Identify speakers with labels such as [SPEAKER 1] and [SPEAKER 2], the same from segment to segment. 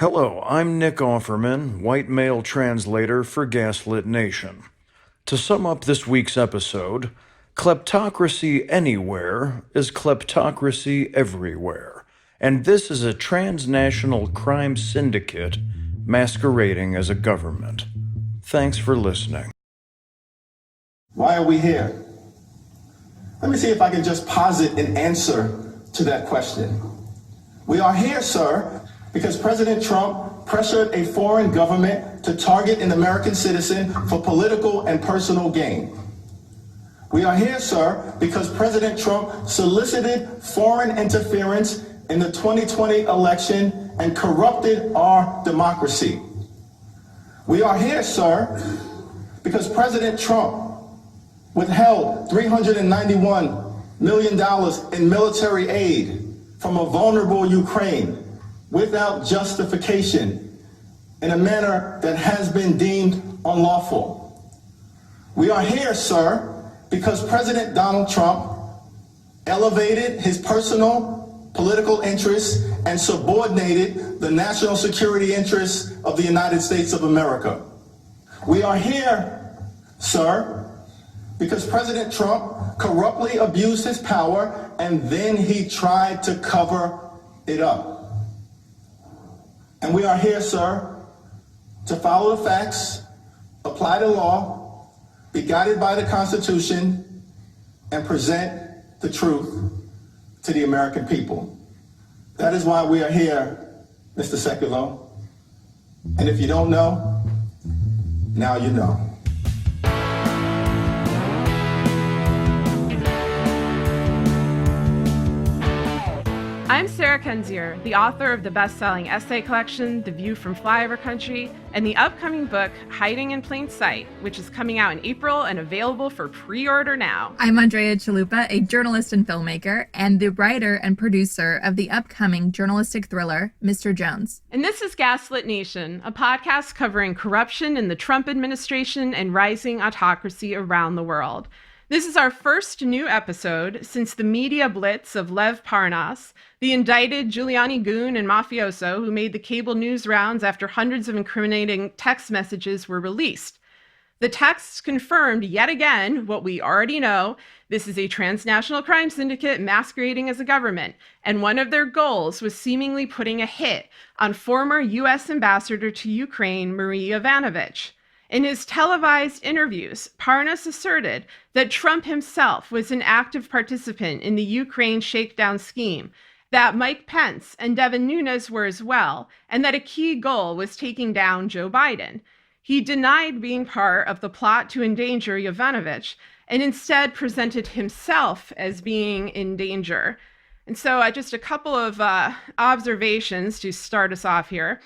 [SPEAKER 1] Hello, I'm Nick Offerman, white male translator for Gaslit Nation. To sum up this week's episode, kleptocracy anywhere is kleptocracy everywhere, and this is a transnational crime syndicate masquerading as a government. Thanks for listening.
[SPEAKER 2] Why are we here? Let me see if I can just posit an answer to that question. We are here, sir, because President Trump pressured a foreign government to target an American citizen for political and personal gain. We are here, sir, because President Trump solicited foreign interference in the 2020 election and corrupted our democracy. We are here, sir, because President Trump withheld $391 million in military aid from a vulnerable Ukraine without justification in a manner that has been deemed unlawful. We are here, sir, because President Donald Trump elevated his personal political interests and subordinated the national security interests of the United States of America. We are here, sir, because President Trump corruptly abused his power and then he tried to cover it up. And we are here, sir, to follow the facts, apply the law, be guided by the Constitution, and present the truth to the American people. That is why we are here, Mr. Sekulow. And if you don't know, now you know.
[SPEAKER 3] I'm Sarah Kendzior, the author of the best-selling essay collection, The View from Flyover Country, and the upcoming book, Hiding in Plain Sight, which is coming out in April and available for pre-order now.
[SPEAKER 4] I'm Andrea Chalupa, a journalist and filmmaker, and the writer and producer of the upcoming journalistic thriller, Mr. Jones.
[SPEAKER 3] And this is Gaslit Nation, a podcast covering corruption in the Trump administration and rising autocracy around the world. This is our first new episode since the media blitz of Lev Parnas, the indicted Giuliani goon and mafioso who made the cable news rounds after hundreds of incriminating text messages were released. The texts confirmed yet again what we already know. This is a transnational crime syndicate masquerading as a government, and one of their goals was seemingly putting a hit on former U.S. ambassador to Ukraine Marie Yovanovitch. In his televised interviews, Parnas asserted that Trump himself was an active participant in the Ukraine shakedown scheme, that Mike Pence and Devin Nunes were as well, and that a key goal was taking down Joe Biden. He denied being part of the plot to endanger Yovanovitch and instead presented himself as being in danger. And so just a couple of observations to start us off here.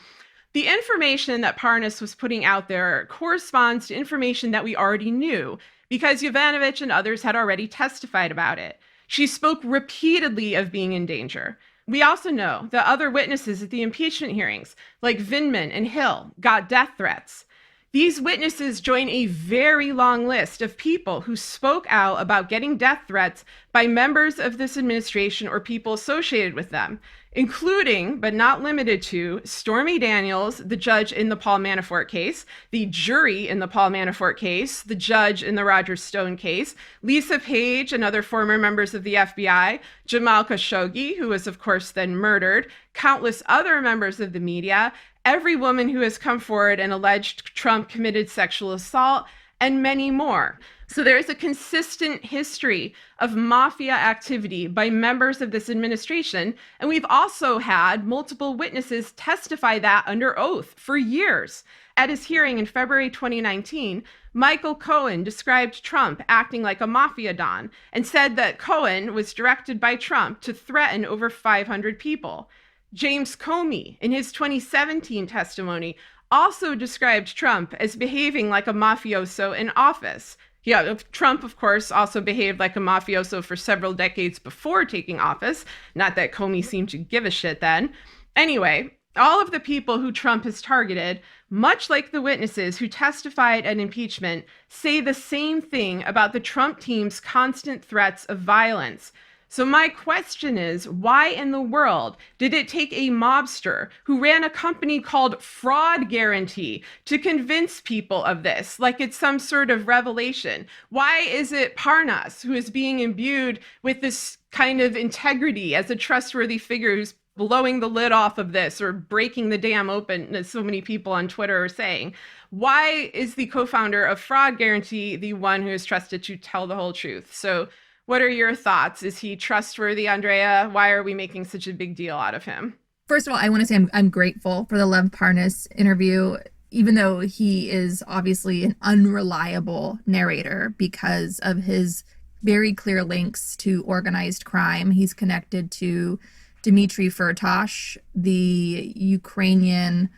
[SPEAKER 3] The information that Parnas was putting out there corresponds to information that we already knew because Yovanovitch and others had already testified about it. She spoke repeatedly of being in danger. We also know that other witnesses at the impeachment hearings, like Vindman and Hill, got death threats. These witnesses join a very long list of people who spoke out about getting death threats by members of this administration or people associated with them, including, but not limited to, Stormy Daniels, the judge in the Paul Manafort case, the jury in the Paul Manafort case, the judge in the Roger Stone case, Lisa Page and other former members of the FBI, Jamal Khashoggi, who was of course then murdered, countless other members of the media, every woman who has come forward and alleged Trump committed sexual assault, and many more. So there's a consistent history of mafia activity by members of this administration, and we've also had multiple witnesses testify that under oath for years. At his hearing in February 2019, Michael Cohen described Trump acting like a mafia don and said that Cohen was directed by Trump to threaten over 500 people. James Comey, in his 2017 testimony, also described Trump as behaving like a mafioso in office. Yeah, Trump, of course, also behaved like a mafioso for several decades before taking office. Not that Comey seemed to give a shit then. Anyway, all of the people who Trump has targeted, much like the witnesses who testified at impeachment, say the same thing about the Trump team's constant threats of violence. So my question is, why in the world did it take a mobster who ran a company called Fraud Guarantee to convince people of this, like it's some sort of revelation? Why is it Parnas who is being imbued with this kind of integrity as a trustworthy figure who's blowing the lid off of this or breaking the dam open, as so many people on Twitter are saying? Why is the co-founder of Fraud Guarantee the one who is trusted to tell the whole truth? So what are your thoughts? Is he trustworthy, Andrea? Why are we making such a big deal out of him?
[SPEAKER 4] First of all, I want to say I'm grateful for the Lev Parnas interview, even though he is obviously an unreliable narrator because of his very clear links to organized crime. He's connected to Dmitry Firtash, the Ukrainian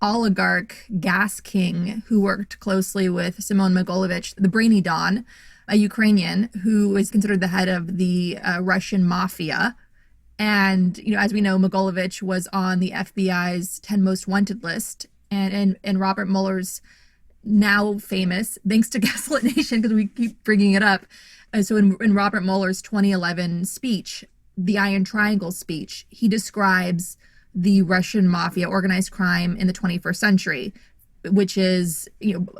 [SPEAKER 4] oligarch gas king who worked closely with Semyon Mogilevich, the brainy Don, a Ukrainian who is considered the head of the Russian mafia. And, as we know, Mogilevich was on the FBI's 10 most wanted list. And Robert Mueller's now famous, thanks to Gaslit Nation, because we keep bringing it up. So in Robert Mueller's 2011 speech, the Iron Triangle speech, he describes the Russian mafia, organized crime in the 21st century, which is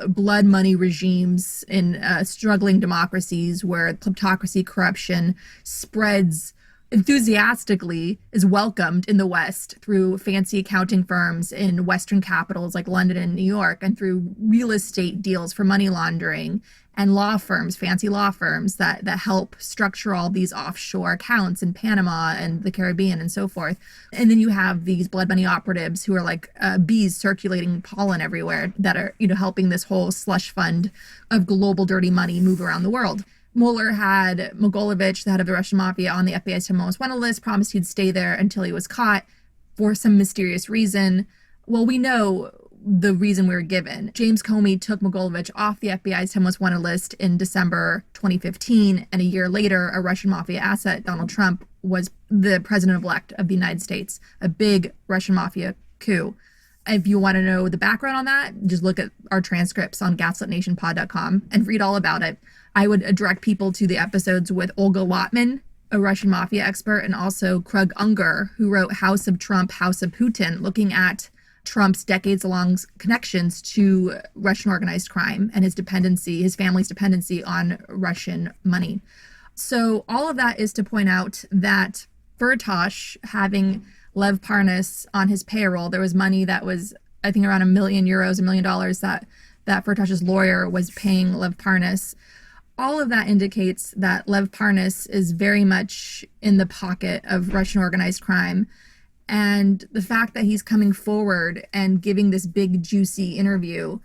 [SPEAKER 4] blood money regimes in struggling democracies where kleptocracy, corruption spreads enthusiastically, is welcomed in the West through fancy accounting firms in Western capitals like London and New York, and through real estate deals for money laundering, and law firms, fancy law firms that help structure all these offshore accounts in Panama and the Caribbean and so forth. And then you have these blood money operatives who are like bees circulating pollen everywhere that are, helping this whole slush fund of global dirty money move around the world. Mueller had Mogilevich, the head of the Russian mafia, on the FBI's 10 most wanted list, promised he'd stay there until he was caught for some mysterious reason. Well, we know the reason we were given. James Comey took Mogilevich off the FBI's 10 most wanted list in December 2015, and a year later, a Russian mafia asset, Donald Trump, was the president-elect of the United States, a big Russian mafia coup. If you want to know the background on that, just look at our transcripts on gaslitnationpod.com and read all about it. I would direct people to the episodes with Olga Watman, a Russian mafia expert, and also Krug Unger, who wrote House of Trump, House of Putin, looking at Trump's decades-long connections to Russian organized crime and his family's dependency on Russian money. So all of that is to point out that Firtash, having Lev Parnas on his payroll, there was money that was, I think, around €1 million, $1 million that Firtash's lawyer was paying Lev Parnas. All of that indicates that Lev Parnas is very much in the pocket of Russian organized crime. And the fact that he's coming forward and giving this big, juicy interview,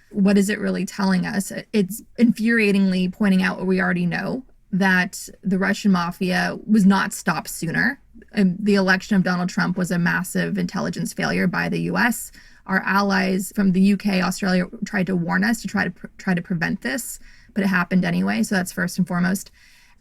[SPEAKER 4] what is it really telling us? It's infuriatingly pointing out what we already know, that the Russian mafia was not stopped sooner. The election of Donald Trump was a massive intelligence failure by the U.S. Our allies from the UK, Australia tried to warn us to try to prevent this, but it happened anyway. So that's first and foremost.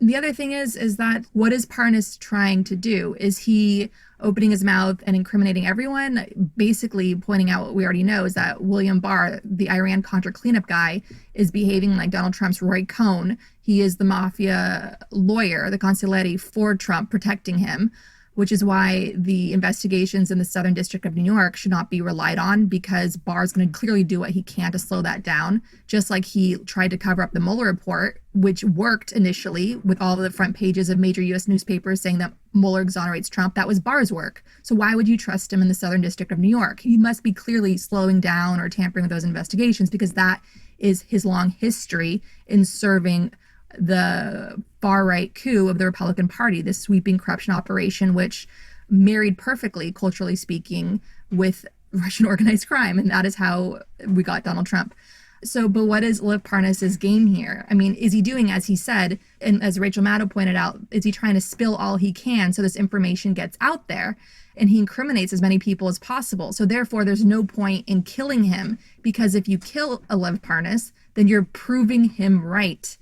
[SPEAKER 4] The other thing is that what is Parnas trying to do? Is he opening his mouth and incriminating everyone? Basically pointing out what we already know, is that William Barr, the Iran-Contra cleanup guy, is behaving like Donald Trump's Roy Cohn. He is the mafia lawyer, the consigliere for Trump, protecting him, which is why the investigations in the Southern District of New York should not be relied on, because Barr's going to clearly do what he can to slow that down, just like he tried to cover up the Mueller report, which worked initially with all of the front pages of major U.S. newspapers saying that Mueller exonerates Trump. That was Barr's work. So why would you trust him in the Southern District of New York? He must be clearly slowing down or tampering with those investigations, because that is his long history in serving the far-right coup of the Republican Party, this sweeping corruption operation, which married perfectly, culturally speaking, with Russian organized crime. And that is how we got Donald Trump. So, but what is Lev Parnas' game here? I mean, is he doing as he said? And as Rachel Maddow pointed out, is he trying to spill all he can so this information gets out there? And he incriminates as many people as possible. So therefore, there's no point in killing him, because if you kill a Lev Parnas, then you're proving him right.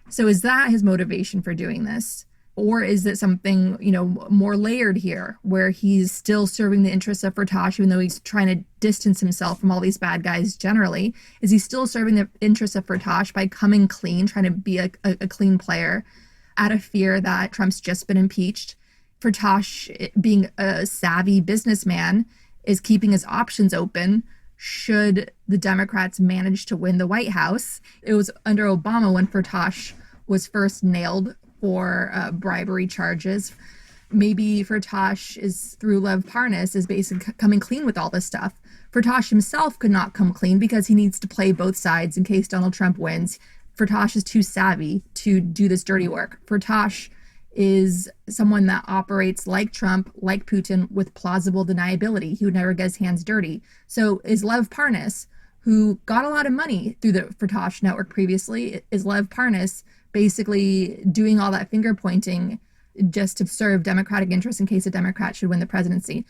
[SPEAKER 4] So is that his motivation for doing this? Or is it something, more layered here, where he's still serving the interests of Firtash, even though he's trying to distance himself from all these bad guys generally? Is he still serving the interests of Firtash by coming clean, trying to be a clean player? out of fear that Trump's just been impeached. Firtash, being a savvy businessman, is keeping his options open should the Democrats manage to win the White House. It was under Obama when Firtash was first nailed for bribery charges. Maybe Firtash is, through Lev Parnas, is basically coming clean with all this stuff. Firtash himself could not come clean because he needs to play both sides in case Donald Trump wins. Firtash is too savvy to do this dirty work. Firtash is someone that operates like Trump, like Putin, with plausible deniability. He would never get his hands dirty. So is Lev Parnas, who got a lot of money through the Firtash network previously, is Lev Parnas basically doing all that finger pointing just to serve Democratic interests in case a Democrat should win the presidency?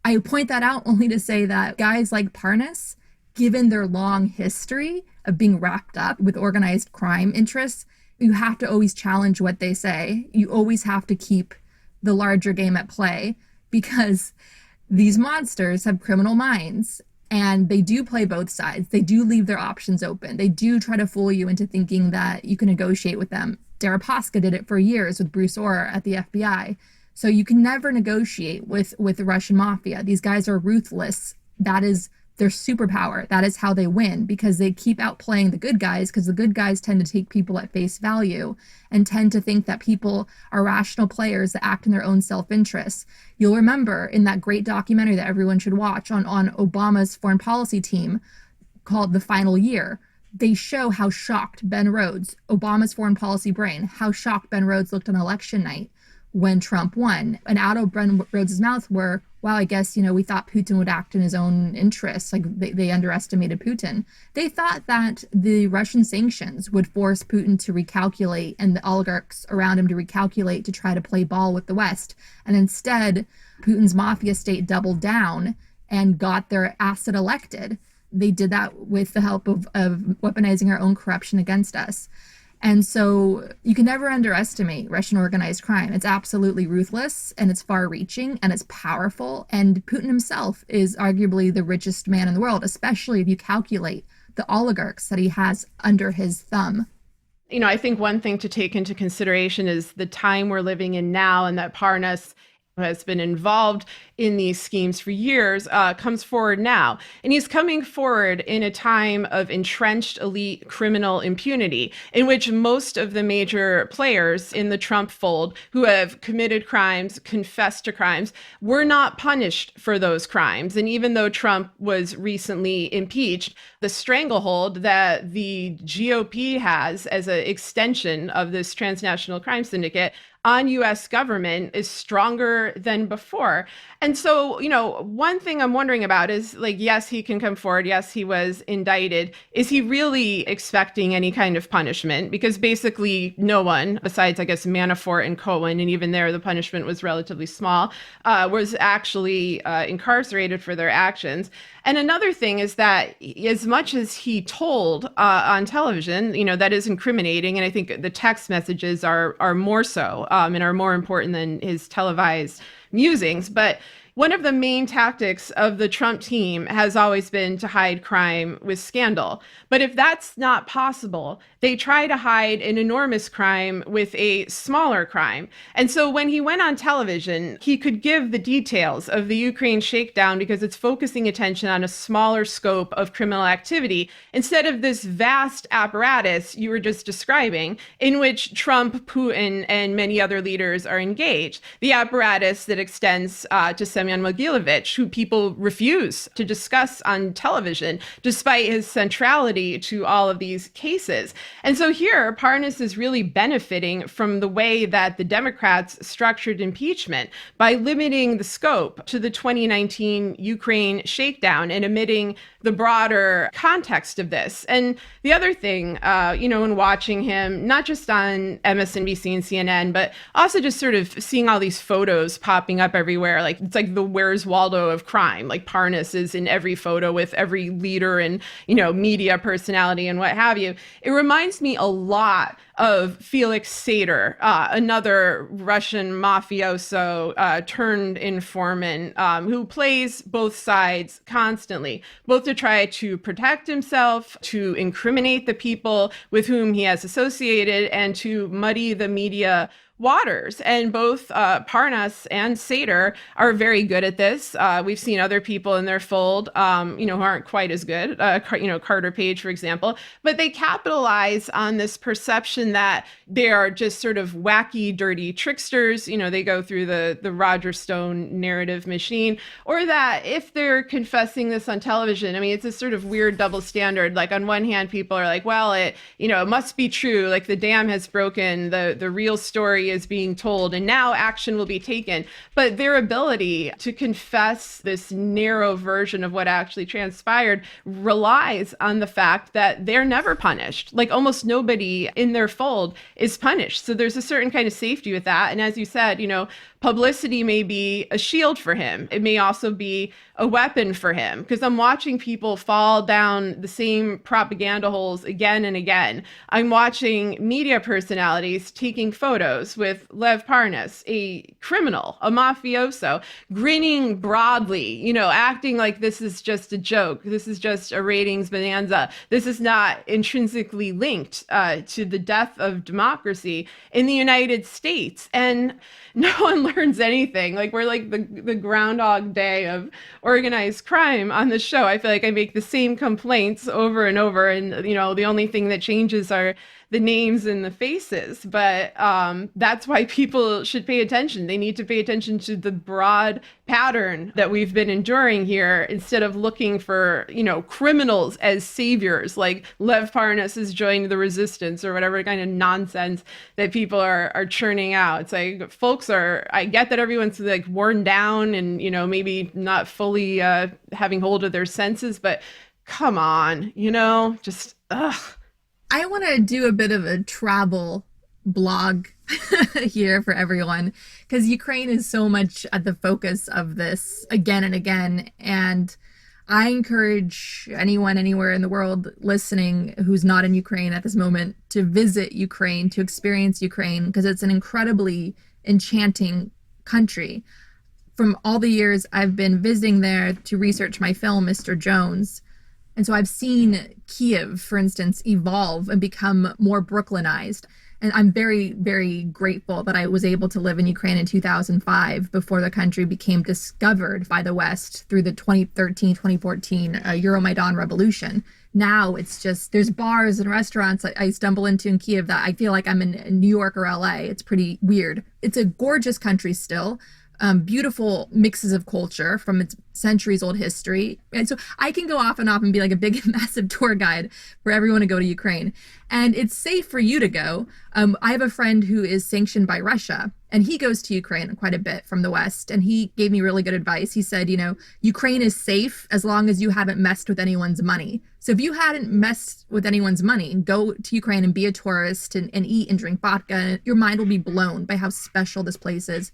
[SPEAKER 4] I point that out only to say that guys like Parnas, given their long history of being wrapped up with organized crime interests, you have to always challenge what they say. You always have to keep the larger game at play, because these monsters have criminal minds and they do play both sides. They do leave their options open. They do try to fool you into thinking that you can negotiate with them. Deripaska did it for years with Bruce Orr at the FBI. So you can never negotiate with the Russian mafia. These guys are ruthless. That is their superpower. That is how they win, because they keep outplaying the good guys, because the good guys tend to take people at face value and tend to think that people are rational players that act in their own self-interest. You'll remember in that great documentary that everyone should watch on Obama's foreign policy team called The Final Year, they show how shocked Ben Rhodes, Obama's foreign policy brain, how shocked Ben Rhodes looked on election night when Trump won. And out of Ben Rhodes' mouth were, wow, I guess, we thought Putin would act in his own interests. Like they underestimated Putin. They thought that the Russian sanctions would force Putin to recalculate and the oligarchs around him to recalculate to try to play ball with the West. And instead, Putin's mafia state doubled down and got their asset elected. They did that with the help of weaponizing our own corruption against us. And so you can never underestimate Russian organized crime. It's absolutely ruthless, and it's far-reaching, and it's powerful. And Putin himself is arguably the richest man in the world, especially if you calculate the oligarchs that he has under his thumb.
[SPEAKER 3] I think one thing to take into consideration is the time we're living in now, and that Parnas has been involved in these schemes for years, comes forward now. And he's coming forward in a time of entrenched elite criminal impunity, in which most of the major players in the Trump fold who have committed crimes, confessed to crimes, were not punished for those crimes. And even though Trump was recently impeached, the stranglehold that the GOP has as an extension of this transnational crime syndicate on U.S. government is stronger than before. And so, one thing I'm wondering about is, yes, he can come forward. Yes, he was indicted. Is he really expecting any kind of punishment? Because basically no one, besides, I guess, Manafort and Cohen, and even there the punishment was relatively small, was actually incarcerated for their actions. And another thing is that as much as he told on television, that is incriminating. And I think the text messages are more so and are more important than his televised musings. But one of the main tactics of the Trump team has always been to hide crime with scandal. But if that's not possible, they try to hide an enormous crime with a smaller crime. And so when he went on television, he could give the details of the Ukraine shakedown because it's focusing attention on a smaller scope of criminal activity instead of this vast apparatus you were just describing, in which Trump, Putin, and many other leaders are engaged. The apparatus that extends to Semyon Mogilevich, who people refuse to discuss on television, despite his centrality to all of these cases. And so here, Parnas is really benefiting from the way that the Democrats structured impeachment by limiting the scope to the 2019 Ukraine shakedown and omitting the broader context of this. And the other thing, in watching him, not just on MSNBC and CNN, but also just sort of seeing all these photos popping up everywhere, it's like the Where's Waldo of crime. Like Parnas is in every photo with every leader and, media personality and what have you. It reminds me a lot of Felix Sater, another Russian mafioso turned informant who plays both sides constantly, both to try to protect himself, to incriminate the people with whom he has associated, and to muddy the media waters. And both Parnas and Sater are very good at this. We've seen other people in their fold, who aren't quite as good, Carter Page, for example, but they capitalize on this perception that they are just sort of wacky, dirty tricksters. They go through the Roger Stone narrative machine, or that if they're confessing this on television, I mean, it's a sort of weird double standard. Like on one hand, people are like, well, it must be true. Like the dam has broken, the real story is being told, and now action will be taken. But their ability to confess this narrow version of what actually transpired relies on the fact that they're never punished. Like almost nobody in their fold is punished. So there's a certain kind of safety with that. And as you said, publicity may be a shield for him. It may also be a weapon for him, because I'm watching people fall down the same propaganda holes again and again. I'm watching media personalities taking photos with Lev Parnas, a criminal, a mafioso, grinning broadly, acting like this is just a joke. This is just a ratings bonanza. This is not intrinsically linked to the death of democracy in the United States. And no one learns anything. Like we're like the Groundhog Day of organized crime on the show. I feel like I make the same complaints over and over, and the only thing that changes are the names and the faces. But that's why people should pay attention. They need to pay attention to the broad pattern that we've been enduring here, instead of looking for, criminals as saviors, like Lev Parnas has joined the resistance or whatever kind of nonsense that people are churning out. It's like, folks I get that everyone's like worn down and, maybe not fully having hold of their senses, but come on, just, ugh.
[SPEAKER 4] I want to do a bit of a travel blog here for everyone, because Ukraine is so much at the focus of this again and again. And I encourage anyone anywhere in the world listening who's not in Ukraine at this moment to visit Ukraine, to experience Ukraine, because it's an incredibly enchanting country. From all the years I've been visiting there to research my film, Mr. Jones, and so I've seen Kiev, for instance, evolve and become more Brooklynized. And I'm very, very grateful that I was able to live in Ukraine in 2005 before the country became discovered by the West through the 2013-2014 Euromaidan revolution. Now it's just, there's bars and restaurants I stumble into in Kiev that I feel like I'm in New York or LA. It's pretty weird. It's a gorgeous country still. Beautiful mixes of culture from its centuries-old history. And so I can go off and be like a big, massive tour guide for everyone to go to Ukraine. And it's safe for you to go. I have a friend who is sanctioned by Russia, and he goes to Ukraine quite a bit from the West. And he gave me really good advice. He said, Ukraine is safe as long as you haven't messed with anyone's money. So if you hadn't messed with anyone's money, go to Ukraine and be a tourist and eat and drink vodka, and your mind will be blown by how special this place is.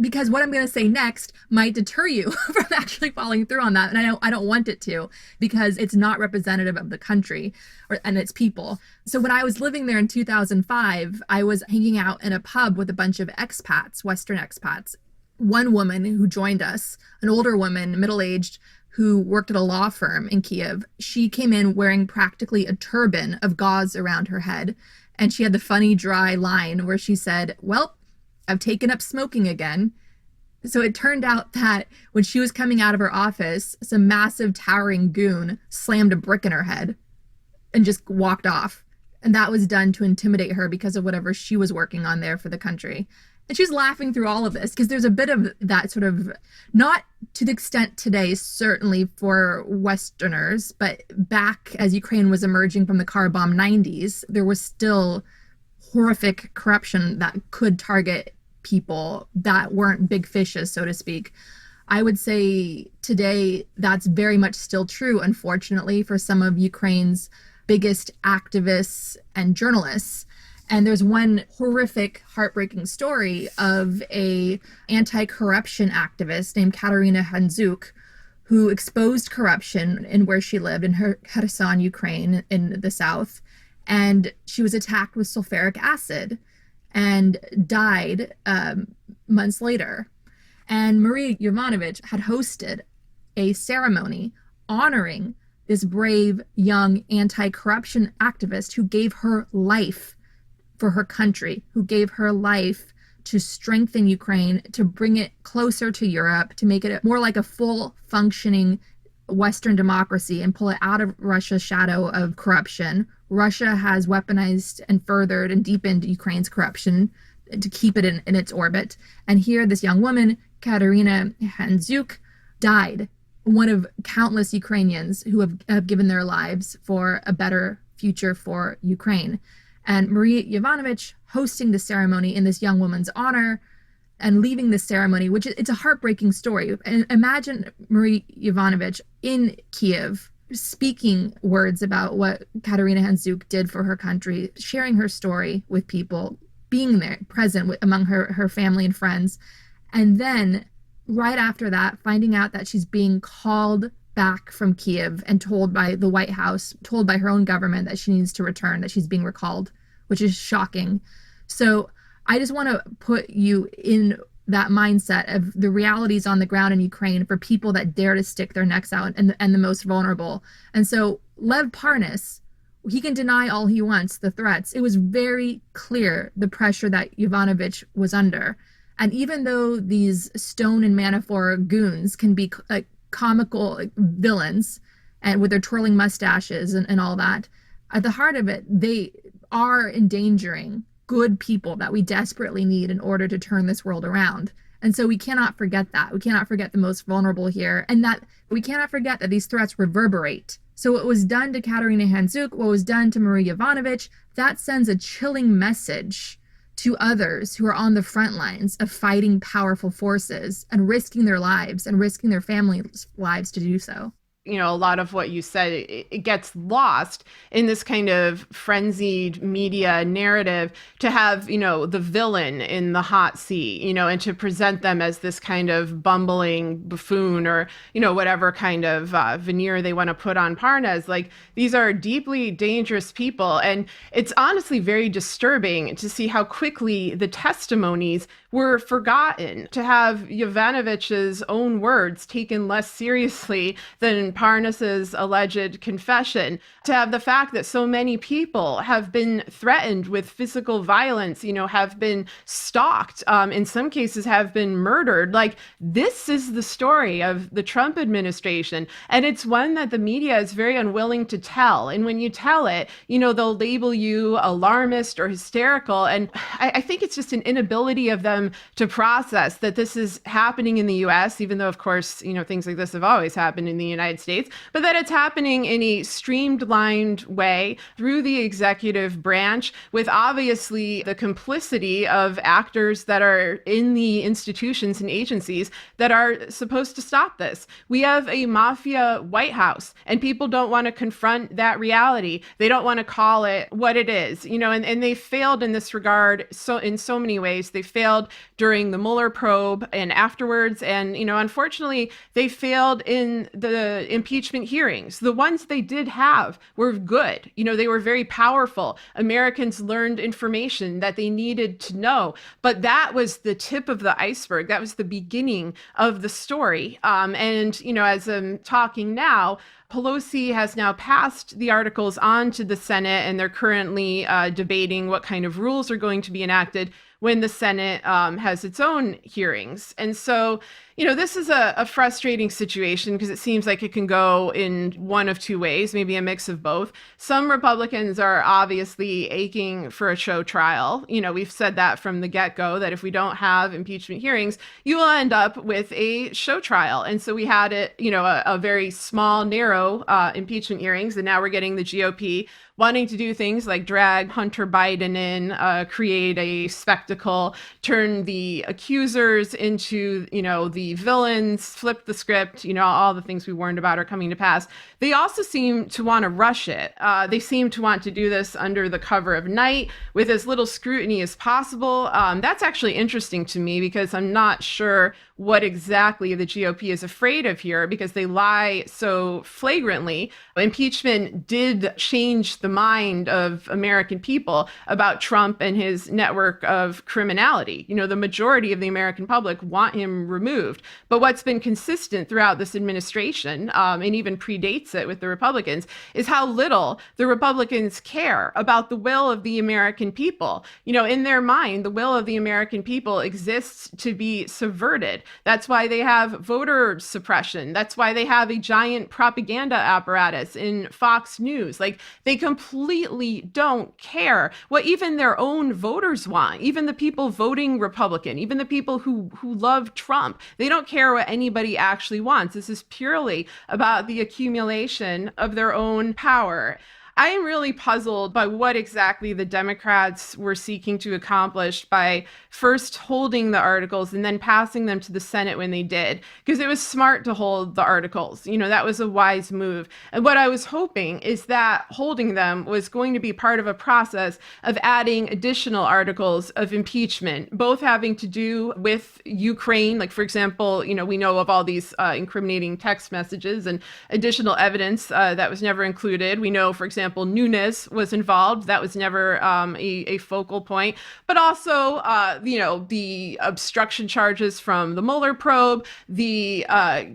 [SPEAKER 4] Because what I'm going to say next might deter you from actually following through on that. And I don't want it to, because it's not representative of the country and its people. So when I was living there in 2005, I was hanging out in a pub with a bunch of expats, Western expats. One woman who joined us, an older woman, middle-aged, who worked at a law firm in Kiev, she came in wearing practically a turban of gauze around her head. And she had the funny, dry line where she said, well, I've taken up smoking again. So it turned out that when she was coming out of her office, some massive towering goon slammed a brick in her head and just walked off. And that was done to intimidate her because of whatever she was working on there for the country. And she was laughing through all of this because there's a bit of that sort of, not to the extent today, certainly for Westerners, but back as Ukraine was emerging from the car bomb 90s, there was still horrific corruption that could target people that weren't big fishes, so to speak. I would say today that's very much still true, unfortunately, for some of Ukraine's biggest activists and journalists. And there's one horrific, heartbreaking story of a anti-corruption activist named Katerina Handzuk, who exposed corruption in where she lived in her Kherson, Ukraine, in the south. And she was attacked with sulfuric acid and died months later. And Marie Yovanovitch had hosted a ceremony honoring this brave, young anti-corruption activist who gave her life for her country, who gave her life to strengthen Ukraine, to bring it closer to Europe, to make it more like a full functioning Western democracy and pull it out of Russia's shadow of corruption. Russia has weaponized and furthered and deepened Ukraine's corruption to keep it in its orbit. And here, this young woman, Katerina Handzuk, died, one of countless Ukrainians who have given their lives for a better future for Ukraine. And Marie Yovanovitch hosting the ceremony in this young woman's honor and leaving the ceremony, which it's a heartbreaking story. And imagine Marie Yovanovitch in Kiev speaking words about what Katerina Handzuk did for her country, sharing her story with people, being there, present among her family and friends. And then right after that, finding out that she's being called back from Kiev and told by the White House, told by her own government that she needs to return, that she's being recalled, which is shocking. So I just want to put you in that mindset of the realities on the ground in Ukraine for people that dare to stick their necks out and the most vulnerable. And so Lev Parnas, he can deny all he wants, the threats. It was very clear the pressure that Yovanovitch was under. And even though these Stone and Manafort goons can be comical villains and with their twirling mustaches and all that, at the heart of it, they are endangering good people that we desperately need in order to turn this world around. And so we cannot forget that. We cannot forget the most vulnerable here, and that we cannot forget that these threats reverberate. So what was done to Katerina Handzuk, what was done to Marie Yovanovitch, that sends a chilling message to others who are on the front lines of fighting powerful forces and risking their lives and risking their families' lives to do so.
[SPEAKER 3] You know, a lot of what you said, it gets lost in this kind of frenzied media narrative to have, you know, the villain in the hot seat, you know, and to present them as this kind of bumbling buffoon or, you know, whatever kind of veneer they want to put on Parnas. Like, these are deeply dangerous people. And it's honestly very disturbing to see how quickly the testimonies were forgotten, to have Yovanovitch's own words taken less seriously than Parnas's alleged confession, to have the fact that so many people have been threatened with physical violence, you know, have been stalked, in some cases have been murdered. Like, this is the story of the Trump administration. And it's one that the media is very unwilling to tell. And when you tell it, you know, they'll label you alarmist or hysterical. And I think it's just an inability of them to process that this is happening in the US, even though, of course, you know, things like this have always happened in the United States, but that it's happening in a streamlined way through the executive branch with obviously the complicity of actors that are in the institutions and agencies that are supposed to stop this. We have a mafia White House, and people don't want to confront that reality. They don't want to call it what it is, you know, and they failed in this regard in so many ways. They failed during the Mueller probe and afterwards. And, you know, unfortunately, they failed in the impeachment hearings. The ones they did have were good. You know, they were very powerful. Americans learned information that they needed to know. But that was the tip of the iceberg. That was the beginning of the story. And, you know, as I'm talking now, Pelosi has now passed the articles on to the Senate, and they're currently debating what kind of rules are going to be enacted when the Senate has its own hearings. And so, you know, this is a frustrating situation because it seems like it can go in one of two ways, maybe a mix of both. Some Republicans are obviously aching for a show trial. You know, we've said that from the get-go, that if we don't have impeachment hearings, you will end up with a show trial. And so we had it, you know, a very small, narrow impeachment hearings, and now we're getting the GOP wanting to do things like drag Hunter Biden in, create a spectacle, turn the accusers into, the villains, flip the script, all the things we warned about are coming to pass. They also seem to want to rush it. They seem to want to do this under the cover of night with as little scrutiny as possible. That's actually interesting to me because I'm not sure what exactly the GOP is afraid of here because they lie so flagrantly. Impeachment did change the mind of American people about Trump and his network of criminality. The majority of the American public want him removed. But what's been consistent throughout this administration, and even predates it with the Republicans, is how little the Republicans care about the will of the American people. In their mind, the will of the American people exists to be subverted. That's why they have voter suppression. That's why they have a giant propaganda apparatus in Fox News. Like, they completely don't care what even their own voters want, even the people voting Republican, even the people who love Trump. They don't care what anybody actually wants. This is purely about the accumulation of their own power. I am really puzzled by what exactly the Democrats were seeking to accomplish by first holding the articles and then passing them to the Senate when they did, because it was smart to hold the articles. That was a wise move. And what I was hoping is that holding them was going to be part of a process of adding additional articles of impeachment, both having to do with Ukraine. Like, for example, we know of all these incriminating text messages and additional evidence that was never included. We know, for example, Nunes was involved. That was never a focal point. But also, the obstruction charges from the Mueller probe, the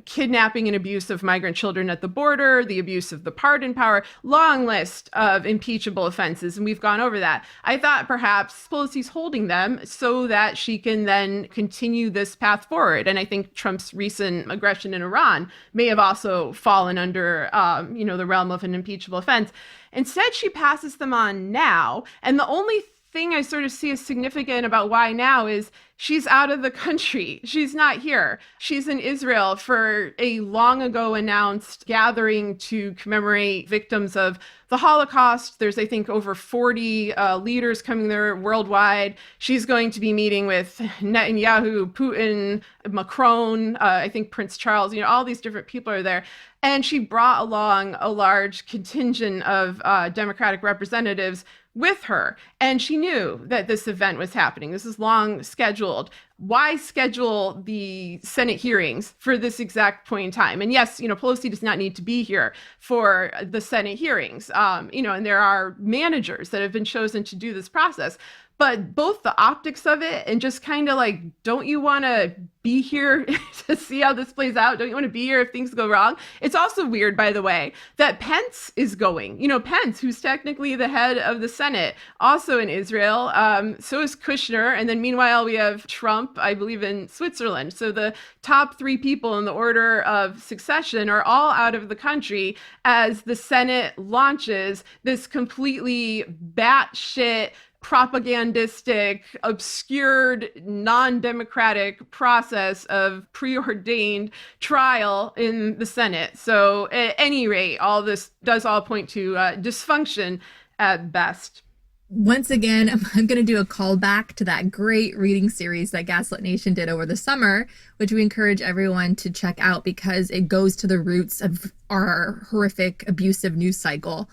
[SPEAKER 3] kidnapping and abuse of migrant children at the border, the abuse of the pardon power, long list of impeachable offenses. And we've gone over that. I thought perhaps Pelosi's holding them so that she can then continue this path forward. And I think Trump's recent aggression in Iran may have also fallen under, the realm of an impeachable offense. Instead, she passes them on now. And the only thing I sort of see as significant about why now is she's out of the country. She's not here. She's in Israel for a long ago announced gathering to commemorate victims of the Holocaust. There's, I think, over 40 leaders coming there worldwide. She's going to be meeting with Netanyahu, Putin, Macron, I think Prince Charles, all these different people are there. And she brought along a large contingent of Democratic representatives with her. And she knew that this event was happening. This is long scheduled. Why schedule the Senate hearings for this exact point in time? And yes, Pelosi does not need to be here for the Senate hearings. And there are managers that have been chosen to do this process. But both the optics of it and just kind of like, don't you want to be here to see how this plays out? Don't you want to be here if things go wrong? It's also weird, by the way, that Pence is going. Pence, who's technically the head of the Senate, also in Israel. So is Kushner. And then meanwhile, we have Trump, I believe, in Switzerland. So the top three people in the order of succession are all out of the country as the Senate launches this completely batshit, propagandistic, obscured, non-democratic process of preordained trial in the Senate. So at any rate, all this does all point to dysfunction at best.
[SPEAKER 4] Once again, I'm going to do a callback to that great reading series that Gaslit Nation did over the summer, which we encourage everyone to check out because it goes to the roots of our horrific, abusive news cycle.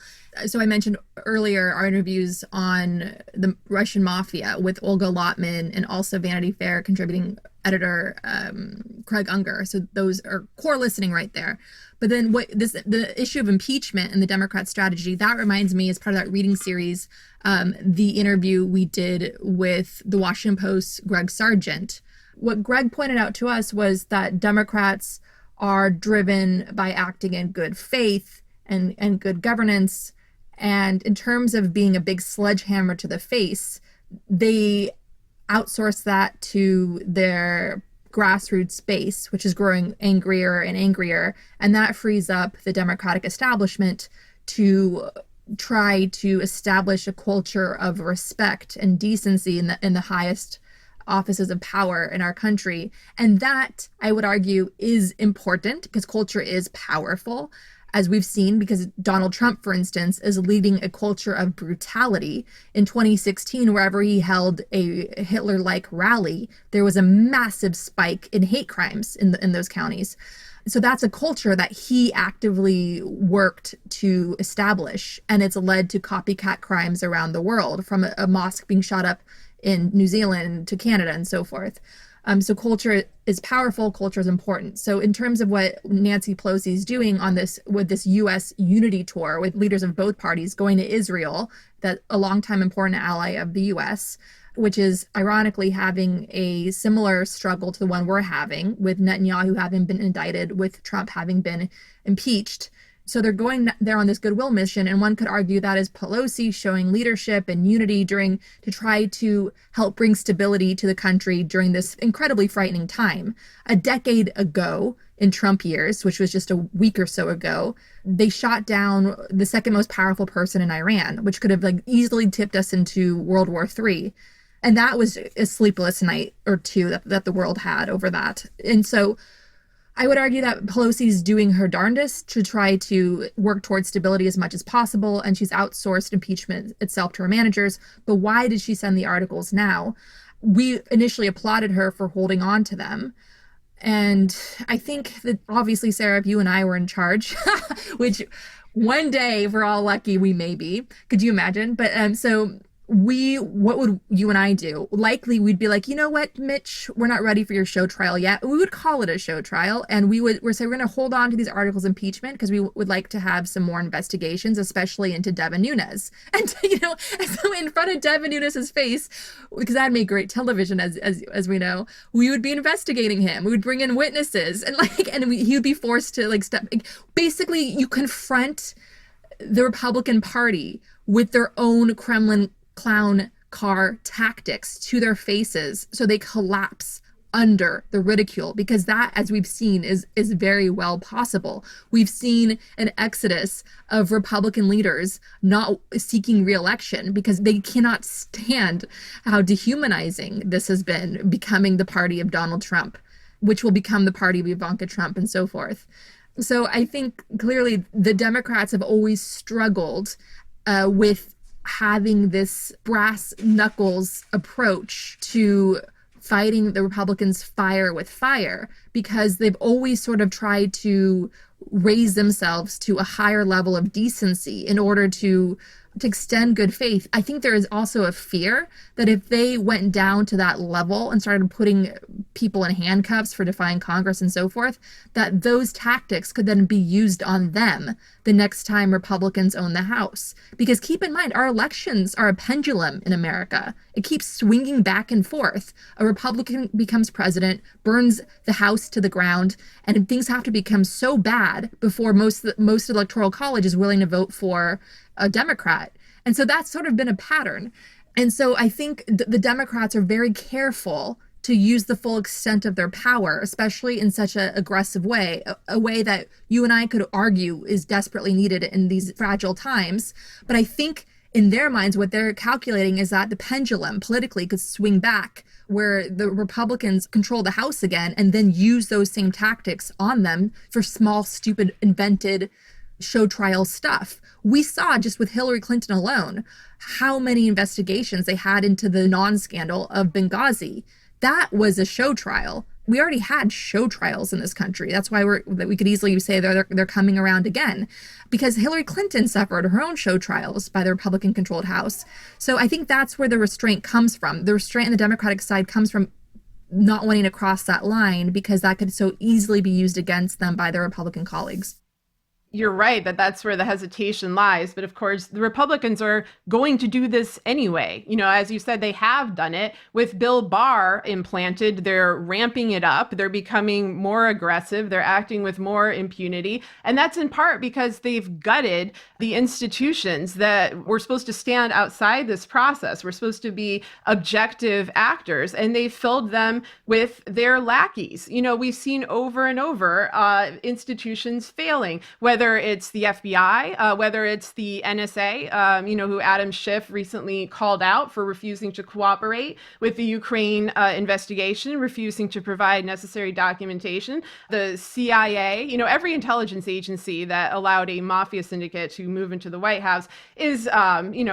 [SPEAKER 4] So I mentioned earlier our interviews on the Russian mafia with Olga Lotman and also Vanity Fair contributing editor Craig Unger. So those are core listening right there. But then the issue of impeachment and the Democrat strategy, that reminds me, as part of that reading series, the interview we did with the Washington Post's Greg Sargent. What Greg pointed out to us was that Democrats are driven by acting in good faith and good governance. And in terms of being a big sledgehammer to the face, they outsource that to their grassroots base, which is growing angrier and angrier. And that frees up the Democratic establishment to try to establish a culture of respect and decency in the highest offices of power in our country. And that, I would argue, is important because culture is powerful. as we've seen, because Donald Trump, for instance, is leading a culture of brutality. In 2016, wherever he held a Hitler-like rally, there was a massive spike in hate crimes in those counties. So that's a culture that he actively worked to establish, and it's led to copycat crimes around the world, from a mosque being shot up in New Zealand to Canada and so forth. So culture is powerful, culture is important. So in terms of what Nancy Pelosi is doing on this, with this U.S. unity tour with leaders of both parties going to Israel, that a longtime important ally of the U.S., which is ironically having a similar struggle to the one we're having, with Netanyahu having been indicted, with Trump having been impeached. So they're going there on this goodwill mission, and one could argue that is Pelosi showing leadership and unity to try to help bring stability to the country during this incredibly frightening time. A decade ago, in Trump years, which was just a week or so ago, they shot down the second most powerful person in Iran, which could have easily tipped us into World War III. And that was a sleepless night or two that the world had over that. And so I would argue that Pelosi's doing her darndest to try to work towards stability as much as possible, and she's outsourced impeachment itself to her managers. But why did she send the articles now? We initially applauded her for holding on to them. And I think that obviously, Sarah, if you and I were in charge, which one day, if we're all lucky, we may be. Could you imagine? But what would you and I do? Likely we'd be like, you know what, Mitch, we're not ready for your show trial yet. We would call it a show trial, and we're saying we're going to hold on to these articles of impeachment because we would like to have some more investigations, especially into Devin Nunes. And so in front of Devin Nunes's face, because that'd make great television, as we know, we would be investigating him. We would bring in witnesses, and he would be forced to step. Basically, you confront the Republican Party with their own Kremlin clown car tactics to their faces, so they collapse under the ridicule, because that, as we've seen, is very well possible. We've seen an exodus of Republican leaders not seeking re-election because they cannot stand how dehumanizing this has been, becoming the party of Donald Trump, which will become the party of Ivanka Trump and so forth. So I think clearly the Democrats have always struggled with having this brass knuckles approach to fighting the Republicans fire with fire, because they've always sort of tried to raise themselves to a higher level of decency in order to extend good faith. I think there is also a fear that if they went down to that level and started putting people in handcuffs for defying Congress and so forth, that those tactics could then be used on them the next time Republicans own the House. Because keep in mind, our elections are a pendulum in America. It keeps swinging back and forth. A Republican becomes president, burns the House to the ground, and things have to become so bad before most electoral college is willing to vote for a Democrat. And so that's sort of been a pattern. And so I think the Democrats are very careful to use the full extent of their power, especially in such an aggressive way, a way that you and I could argue is desperately needed in these fragile times. But I think in their minds, what they're calculating is that the pendulum politically could swing back, where the Republicans control the House again and then use those same tactics on them for small, stupid, invented show trial stuff. We saw just with Hillary Clinton alone how many investigations they had into the non-scandal of Benghazi. That was a show trial. We already had show trials in this country. That's why we could easily say they're coming around again, because Hillary Clinton suffered her own show trials by the Republican-controlled House. So I think that's where the restraint comes from. The restraint on the Democratic side comes from not wanting to cross that line, because that could so easily be used against them by their Republican colleagues.
[SPEAKER 3] You're right that that's where the hesitation lies. But of course, the Republicans are going to do this anyway. As you said, they have done it with Bill Barr implanted. They're ramping it up. They're becoming more aggressive. They're acting with more impunity. And that's in part because they've gutted the institutions that were supposed to stand outside this process. We're supposed to be objective actors, and they filled them with their lackeys. We've seen over and over institutions failing, whether whether it's the FBI, whether it's the NSA, who Adam Schiff recently called out for refusing to cooperate with the Ukraine investigation, refusing to provide necessary documentation, the CIA, every intelligence agency that allowed a mafia syndicate to move into the White House is,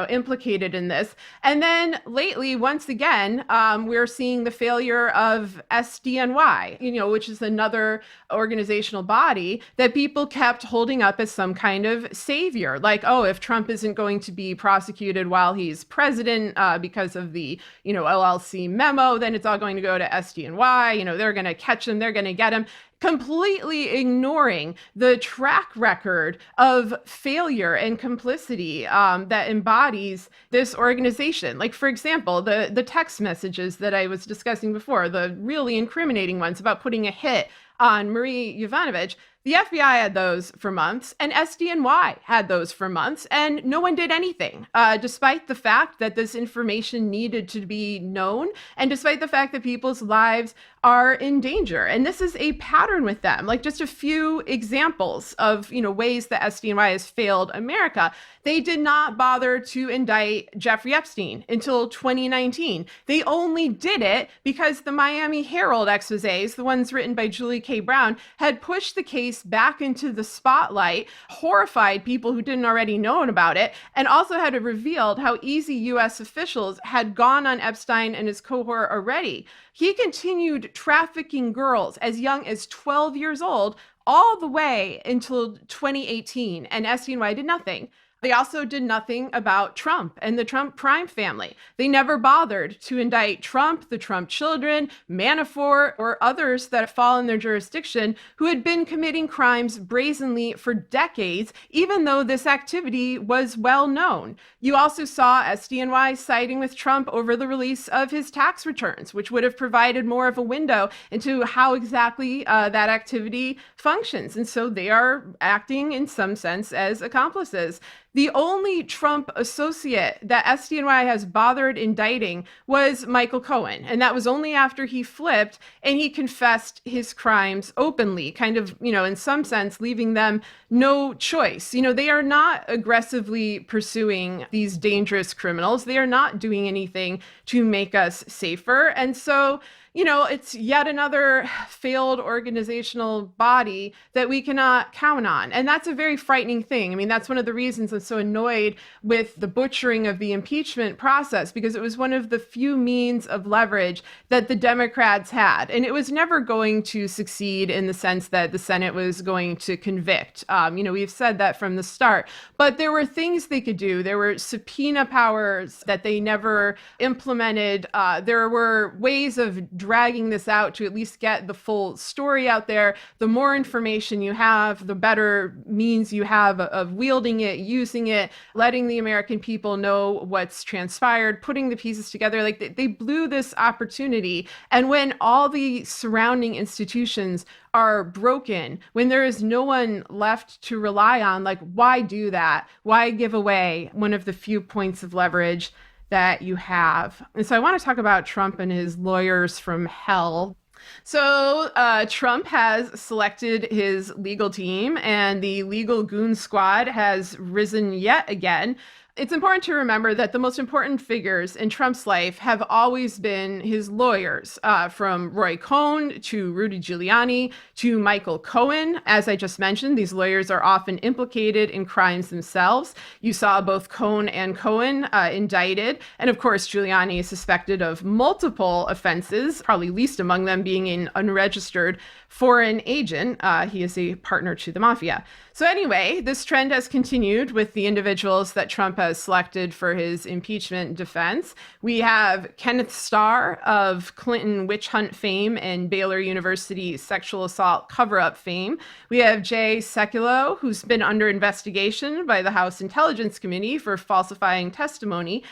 [SPEAKER 3] implicated in this. And then lately, once again, we're seeing the failure of SDNY, which is another organizational body that people kept holding up as some kind of savior. Like, oh, if Trump isn't going to be prosecuted while he's president because of the, LLC memo, then it's all going to go to SDNY. They're going to catch him. They're going to get him. Completely ignoring the track record of failure and complicity that embodies this organization. Like, for example, the text messages that I was discussing before, the really incriminating ones about putting a hit on Marie Yovanovitch. The FBI had those for months, and SDNY had those for months, and no one did anything, despite the fact that this information needed to be known, and despite the fact that people's lives are in danger. And this is a pattern with them. Like, just a few examples of, ways that SDNY has failed America. They did not bother to indict Jeffrey Epstein until 2019. They only did it because the Miami Herald exposés, the ones written by Julie K. Brown, had pushed the case back into the spotlight, horrified people who didn't already know about it, and also had revealed how easy U.S. officials had gone on Epstein and his cohort already. He continued trafficking girls as young as 12 years old all the way until 2018, and SDNY did nothing. They also did nothing about Trump and the Trump crime family. They never bothered to indict Trump, the Trump children, Manafort, or others that fall in their jurisdiction who had been committing crimes brazenly for decades, even though this activity was well known. You also saw SDNY siding with Trump over the release of his tax returns, which would have provided more of a window into how exactly that activity functions. And so they are acting in some sense as accomplices. The only Trump associate that SDNY has bothered indicting was Michael Cohen. And that was only after he flipped and he confessed his crimes openly, kind of, in some sense, leaving them no choice. They are not aggressively pursuing these dangerous criminals. They are not doing anything to make us safer. And so, it's yet another failed organizational body that we cannot count on. And that's a very frightening thing. I mean, that's one of the reasons I'm so annoyed with the butchering of the impeachment process, because it was one of the few means of leverage that the Democrats had. And it was never going to succeed in the sense that the Senate was going to convict. We've said that from the start. But there were things they could do. There were subpoena powers that they never implemented. There were ways of dragging this out to at least get the full story out there. The more information you have, the better means you have of wielding it, using it, letting the American people know what's transpired, putting the pieces together. Like, they blew this opportunity. And when all the surrounding institutions are broken, when there is no one left to rely on, like, why do that? Why give away one of the few points of leverage that you have? And so I want to talk about Trump and his lawyers from hell. So Trump has selected his legal team, and the legal goon squad has risen yet again. It's important to remember that the most important figures in Trump's life have always been his lawyers, from Roy Cohn to Rudy Giuliani to Michael Cohen. As I just mentioned, these lawyers are often implicated in crimes themselves. You saw both Cohn and Cohen indicted. And of course, Giuliani is suspected of multiple offenses, probably least among them being an unregistered foreign agent. He is a partner to the mafia. So anyway, this trend has continued with the individuals that Trump has selected for his impeachment defense. We have Kenneth Starr of Clinton witch hunt fame and Baylor University sexual assault cover-up fame. We have Jay Sekulow, who's been under investigation by the House Intelligence Committee for falsifying testimony.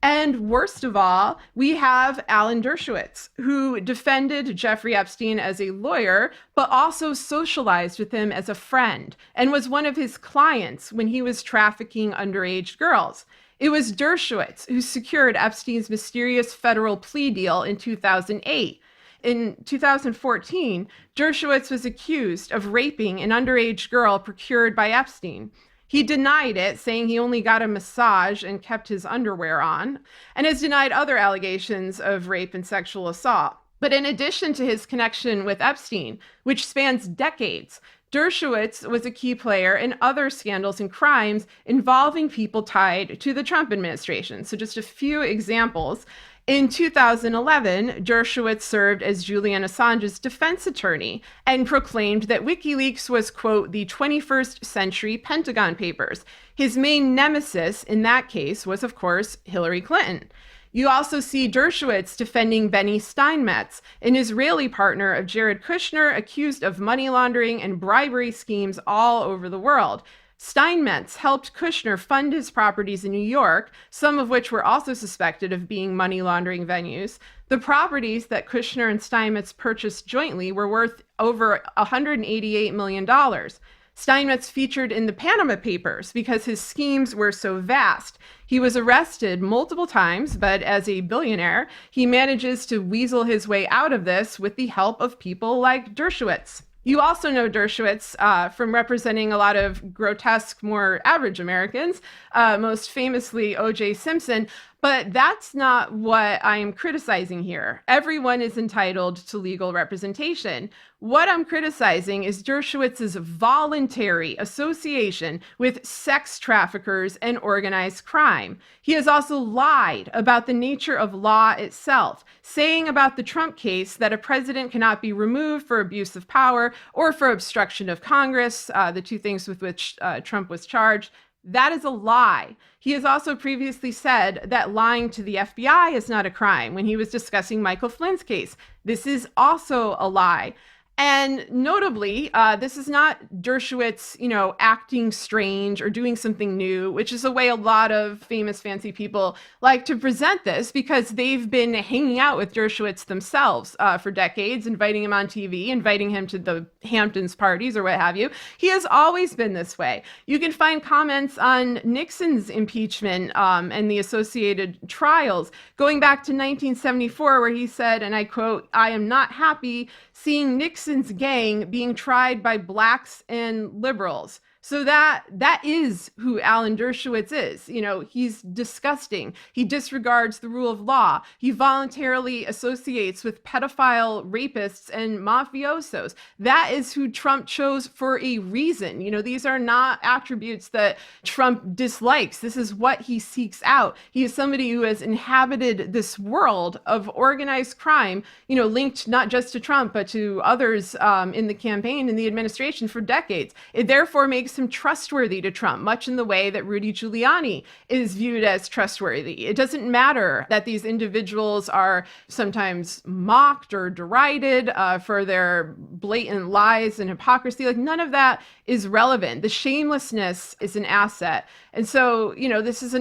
[SPEAKER 3] And worst of all, we have Alan Dershowitz, who defended Jeffrey Epstein as a lawyer, but also socialized with him as a friend and was one of his clients when he was trafficking underage girls. It was Dershowitz who secured Epstein's mysterious federal plea deal in 2008. In 2014, Dershowitz was accused of raping an underage girl procured by Epstein. He denied it, saying he only got a massage and kept his underwear on, and has denied other allegations of rape and sexual assault. But in addition to his connection with Epstein, which spans decades, Dershowitz was a key player in other scandals and crimes involving people tied to the Trump administration. So just a few examples. In 2011, Dershowitz served as Julian Assange's defense attorney and proclaimed that WikiLeaks was, quote, the 21st century Pentagon Papers. His main nemesis in that case was, of course, Hillary Clinton. You also see Dershowitz defending Benny Steinmetz, an Israeli partner of Jared Kushner, accused of money laundering and bribery schemes all over the world. Steinmetz helped Kushner fund his properties in New York, some of which were also suspected of being money laundering venues. The properties that Kushner and Steinmetz purchased jointly were worth over $188 million. Steinmetz featured in the Panama Papers because his schemes were so vast. He was arrested multiple times, but as a billionaire, he manages to weasel his way out of this with the help of people like Dershowitz. You also know Dershowitz from representing a lot of grotesque, more average Americans, most famously O.J. Simpson. But that's not what I'm criticizing here. Everyone is entitled to legal representation. What I'm criticizing is Dershowitz's voluntary association with sex traffickers and organized crime. He has also lied about the nature of law itself, saying about the Trump case that a president cannot be removed for abuse of power or for obstruction of Congress, the two things with which Trump was charged. That is a lie. He has also previously said that lying to the FBI is not a crime when he was discussing Michael Flynn's case. This is also a lie. And notably, this is not Dershowitz, acting strange or doing something new, which is the way a lot of famous, fancy people like to present this because they've been hanging out with Dershowitz themselves for decades, inviting him on TV, inviting him to the Hamptons parties or what have you. He has always been this way. You can find comments on Nixon's impeachment and the associated trials going back to 1974, where he said, and I quote, "I am not happy seeing Nixon's gang being tried by blacks and liberals." So that is who Alan Dershowitz is. He's disgusting. He disregards the rule of law. He voluntarily associates with pedophile rapists and mafiosos. That is who Trump chose for a reason. These are not attributes that Trump dislikes. This is what he seeks out. He is somebody who has inhabited this world of organized crime, linked not just to Trump, but to others in the campaign and the administration for decades. It therefore makes him trustworthy to Trump, much in the way that Rudy Giuliani is viewed as trustworthy. It doesn't matter that these individuals are sometimes mocked or derided for their blatant lies and hypocrisy. None of that is relevant. The shamelessness is an asset. And so, this is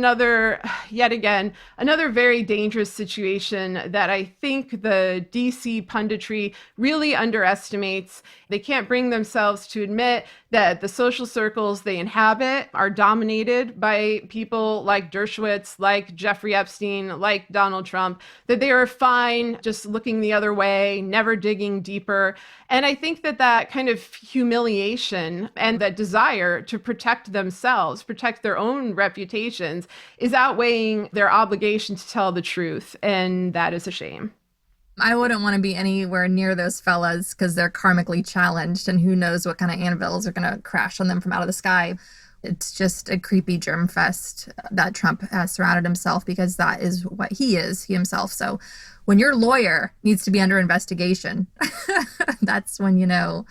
[SPEAKER 3] yet again, another very dangerous situation that I think the DC punditry really underestimates. They can't bring themselves to admit that the social circles they inhabit are dominated by people like Dershowitz, like Jeffrey Epstein, like Donald Trump, that they are fine just looking the other way, never digging deeper. And I think that kind of humiliation and that desire to protect themselves, protect their own reputations, is outweighing their obligation to tell the truth. And that is a shame.
[SPEAKER 4] I wouldn't want to be anywhere near those fellas because they're karmically challenged and who knows what kind of anvils are going to crash on them from out of the sky. It's just a creepy germ fest that Trump has surrounded himself because that is what he is, he himself. So when your lawyer needs to be under investigation, that's when you know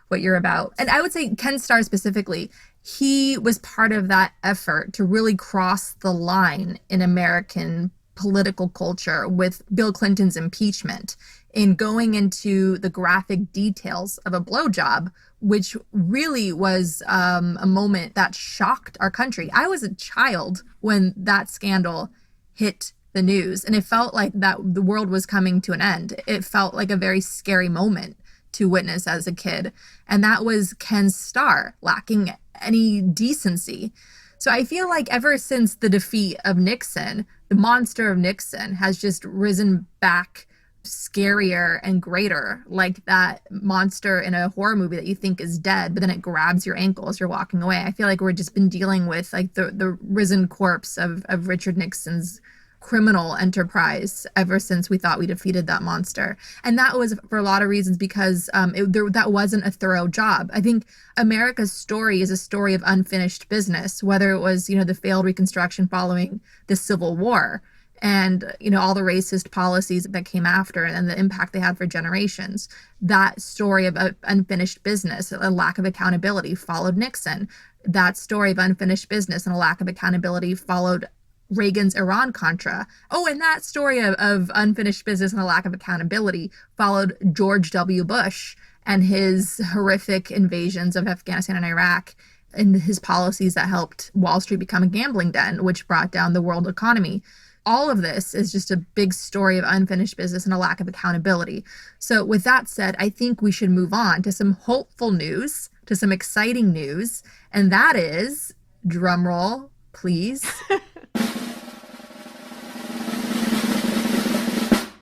[SPEAKER 4] what you're about. And I would say Ken Starr specifically, he was part of that effort to really cross the line in American political culture with Bill Clinton's impeachment in going into the graphic details of a blowjob, which really was a moment that shocked our country. I was a child when that scandal hit the news, and it felt like that the world was coming to an end. It felt like a very scary moment to witness as a kid. And that was Ken Starr lacking any decency. So I feel like ever since the defeat of Nixon, the monster of Nixon has just risen back scarier and greater, like that monster in a horror movie that you think is dead, but then it grabs your ankle as you're walking away. I feel like we've just been dealing with like the risen corpse of Richard Nixon's criminal enterprise ever since we thought we defeated that monster. And that was for a lot of reasons because that wasn't a thorough job. I think America's story is a story of unfinished business, whether it was, the failed Reconstruction following the Civil War and, all the racist policies that came after and the impact they had for generations. That story of unfinished business, a lack of accountability, followed Nixon. That story of unfinished business and a lack of accountability followed Reagan's Iran-Contra. Oh, and that story of unfinished business and a lack of accountability followed George W. Bush and his horrific invasions of Afghanistan and Iraq and his policies that helped Wall Street become a gambling den, which brought down the world economy. All of this is just a big story of unfinished business and a lack of accountability. So with that said, I think we should move on to some hopeful news, to some exciting news, and that is, drumroll, please.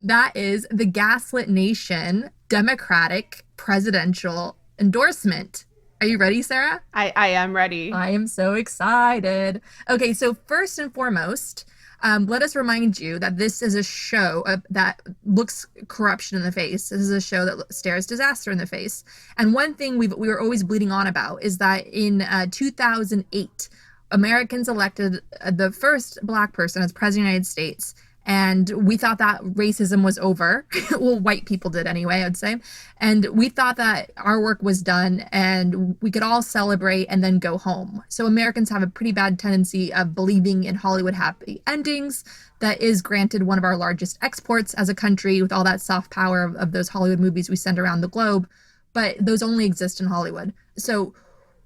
[SPEAKER 4] That is the Gaslit Nation Democratic presidential endorsement. Are you ready, Sarah?
[SPEAKER 3] I am ready.
[SPEAKER 4] I am so excited. Okay, so first and foremost, let us remind you that this is a show that looks corruption in the face. This is a show that stares disaster in the face. And one thing we were always bleeding on about is that in 2008, Americans elected the first Black person as president of the United States. And we thought that racism was over. Well, white people did anyway, I'd say. And we thought that our work was done and we could all celebrate and then go home. So Americans have a pretty bad tendency of believing in Hollywood happy endings. That is granted one of our largest exports as a country with all that soft power of those Hollywood movies we send around the globe. But those only exist in Hollywood. So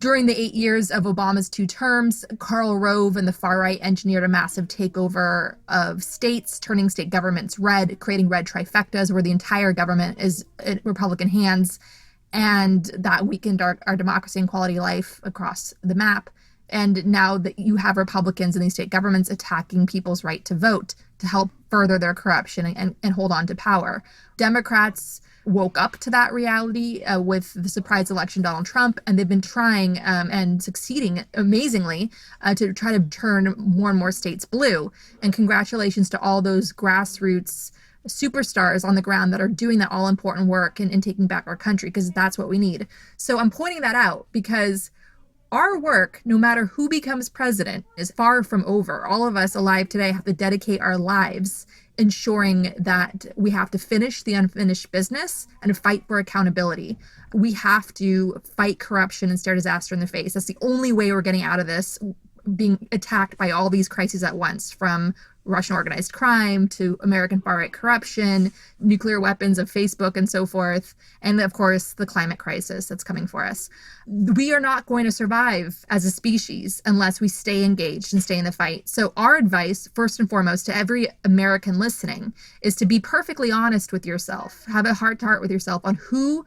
[SPEAKER 4] during the 8 years of Obama's 2 terms, Karl Rove and the far right engineered a massive takeover of states, turning state governments red, creating red trifectas where the entire government is in Republican hands. And that weakened our democracy and quality of life across the map. And now that you have Republicans in these state governments attacking people's right to vote to help further their corruption and hold on to power. Democrats woke up to that reality with the surprise election Donald Trump, and they've been trying and succeeding amazingly to try to turn more and more states blue. And congratulations to all those grassroots superstars on the ground that are doing that all important work and taking back our country, because that's what we need. So I'm pointing that out because our work, no matter who becomes president, is far from over. All of us alive today have to dedicate our lives ensuring that we have to finish the unfinished business and fight for accountability. We have to fight corruption and stare disaster in the face. That's the only way we're getting out of this, being attacked by all these crises at once, from Russian organized crime to American far-right corruption, nuclear weapons of Facebook and so forth, and of course the climate crisis that's coming for us. We are not going to survive as a species unless we stay engaged and stay in the fight. So our advice, first and foremost, to every American listening is to be perfectly honest with yourself. Have a heart-to-heart with yourself on who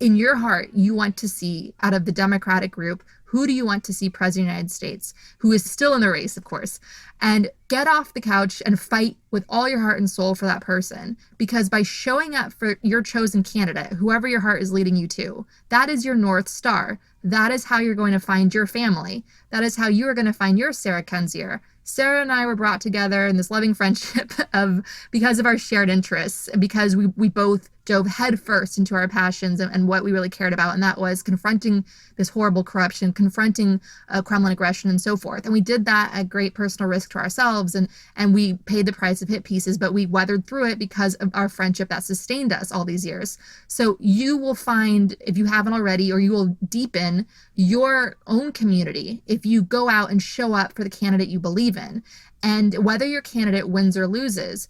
[SPEAKER 4] in your heart you want to see out of the Democratic group. Who do you want to see president of the United States, who is still in the race, of course, and get off the couch and fight with all your heart and soul for that person. Because by showing up for your chosen candidate, whoever your heart is leading you to, that is your North Star. That is how you're going to find your family. That is how you are going to find your Sarah Kendzior. Sarah and I were brought together in this loving friendship because of our shared interests, because we both dove headfirst into our passions and what we really cared about, and that was confronting this horrible corruption, confronting Kremlin aggression, and so forth. And we did that at great personal risk to ourselves, and we paid the price of hit pieces, but we weathered through it because of our friendship that sustained us all these years. So you will find, if you haven't already, or you will deepen your own community if you go out and show up for the candidate you believe in. And whether your candidate wins or loses,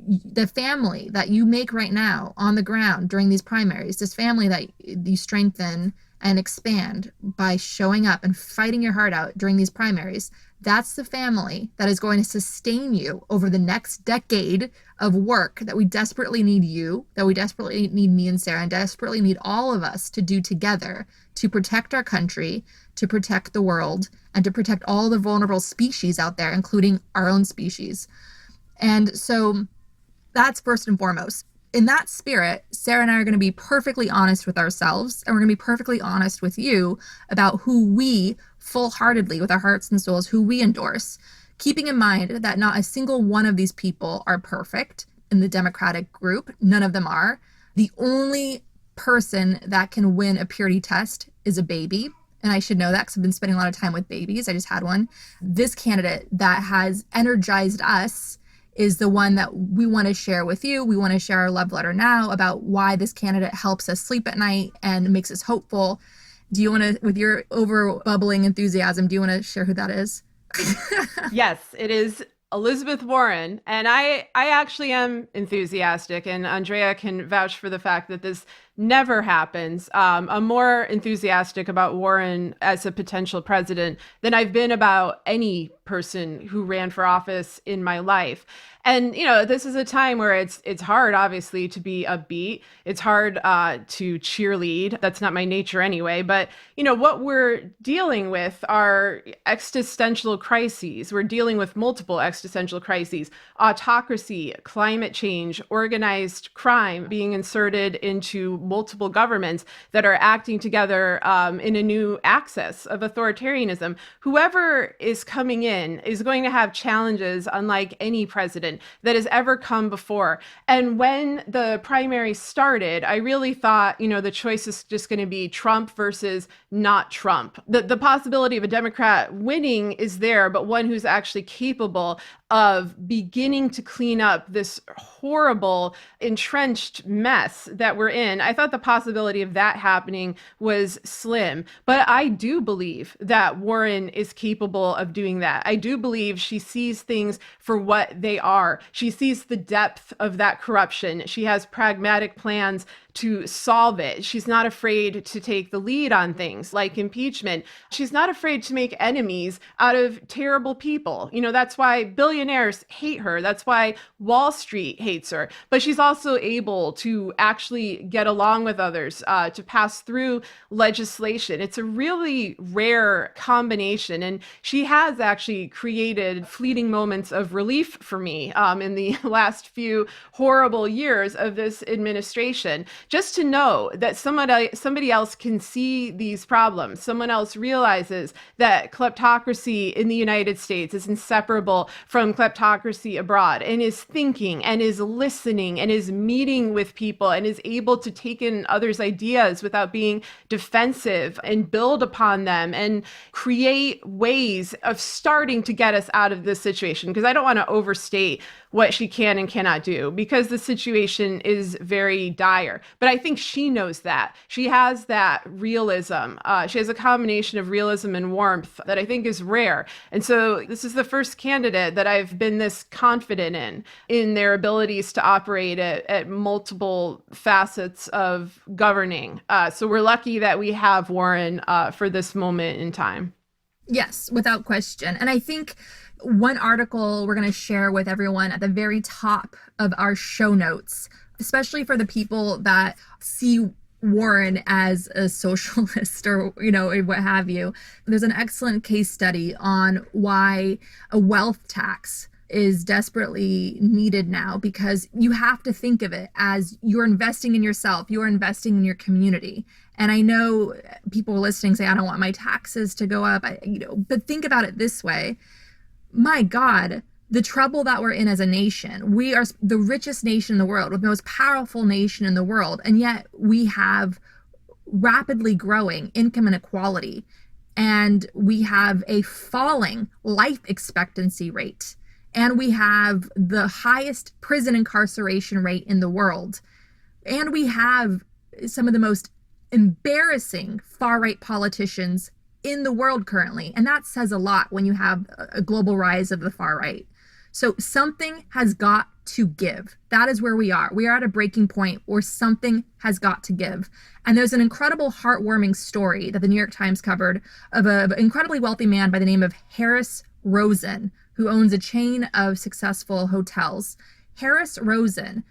[SPEAKER 4] the family that you make right now on the ground during these primaries, this family that you strengthen and expand by showing up and fighting your heart out during these primaries, that's the family that is going to sustain you over the next decade of work that we desperately need you, that we desperately need me and Sarah, and desperately need all of us to do together to protect our country, to protect the world, and to protect all the vulnerable species out there, including our own species. And so that's first and foremost. in that spirit, Sarah and I are going to be perfectly honest with ourselves, and we're going to be perfectly honest with you about who we full-heartedly, with our hearts and souls, who we endorse, keeping in mind that not a single one of these people are perfect in the Democratic group. None of them are. The only person that can win a purity test is a baby. And I should know that because I've been spending a lot of time with babies. I just had one. This candidate that has energized us is the one that we want to share with you. We want to share our love letter now about why this candidate helps us sleep at night and makes us hopeful. Do you want to, with your over bubbling enthusiasm, do you want to share who that is?
[SPEAKER 3] Yes, it is Elizabeth Warren. And I actually am enthusiastic, and Andrea can vouch for the fact that this never happens. I'm more enthusiastic about Warren as a potential president than I've been about any person who ran for office in my life. And, you know, this is a time where it's hard, obviously, to be upbeat. It's hard to cheerlead. That's not my nature anyway. But, you know, what we're dealing with are existential crises. We're dealing with multiple existential crises: autocracy, climate change, organized crime being inserted into multiple governments that are acting together in a new axis of authoritarianism. Whoever is coming in is going to have challenges unlike any president that has ever come before. And when the primary started, I really thought, you know, the choice is just going to be Trump versus not Trump. The possibility of a Democrat winning is there, but one who's actually capable of beginning to clean up this horrible, entrenched mess that we're in. I thought the possibility of that happening was slim, but I do believe that Warren is capable of doing that. I do believe she sees things for what they are. She sees the depth of that corruption. She has pragmatic plans to solve it. She's not afraid to take the lead on things like impeachment. She's not afraid to make enemies out of terrible people. You know, that's why billionaires hate her. That's why Wall Street hates her. But she's also able to actually get along with others, to pass through legislation. It's a really rare combination. And she has actually created fleeting moments of relief for me in the last few horrible years of this administration. Just to know that somebody else can see these problems. Someone else realizes that kleptocracy in the United States is inseparable from kleptocracy abroad, and is thinking and is listening and is meeting with people and is able to take in others' ideas without being defensive and build upon them and create ways of starting to get us out of this situation. Because I don't want to overstate what she can and cannot do, because the situation is very dire. But I think she knows that. She has that realism. She has a combination of realism and warmth that I think is rare. And so this is the first candidate that I've been this confident in their abilities to operate at multiple facets of governing. So we're lucky that we have Warren for this moment in time.
[SPEAKER 4] Yes, without question. And I think one article we're going to share with everyone at the very top of our show notes, especially for the people that see Warren as a socialist or, you know, what have you. There's an excellent case study on why a wealth tax is desperately needed now, because you have to think of it as you're investing in yourself, you're investing in your community. And I know people listening say, I don't want my taxes to go up, but think about it this way. My God, the trouble that we're in as a nation. We are the richest nation in the world, the most powerful nation in the world, and yet we have rapidly growing income inequality, and we have a falling life expectancy rate, and we have the highest prison incarceration rate in the world, and we have some of the most embarrassing far-right politicians in the world currently. And that says a lot when you have a global rise of the far right. So something has got to give. That is where we are. We are at a breaking point where something has got to give. And there's an incredible heartwarming story that the New York Times covered of an incredibly wealthy man by the name of Harris Rosen, who owns a chain of successful hotels. Harris Rosen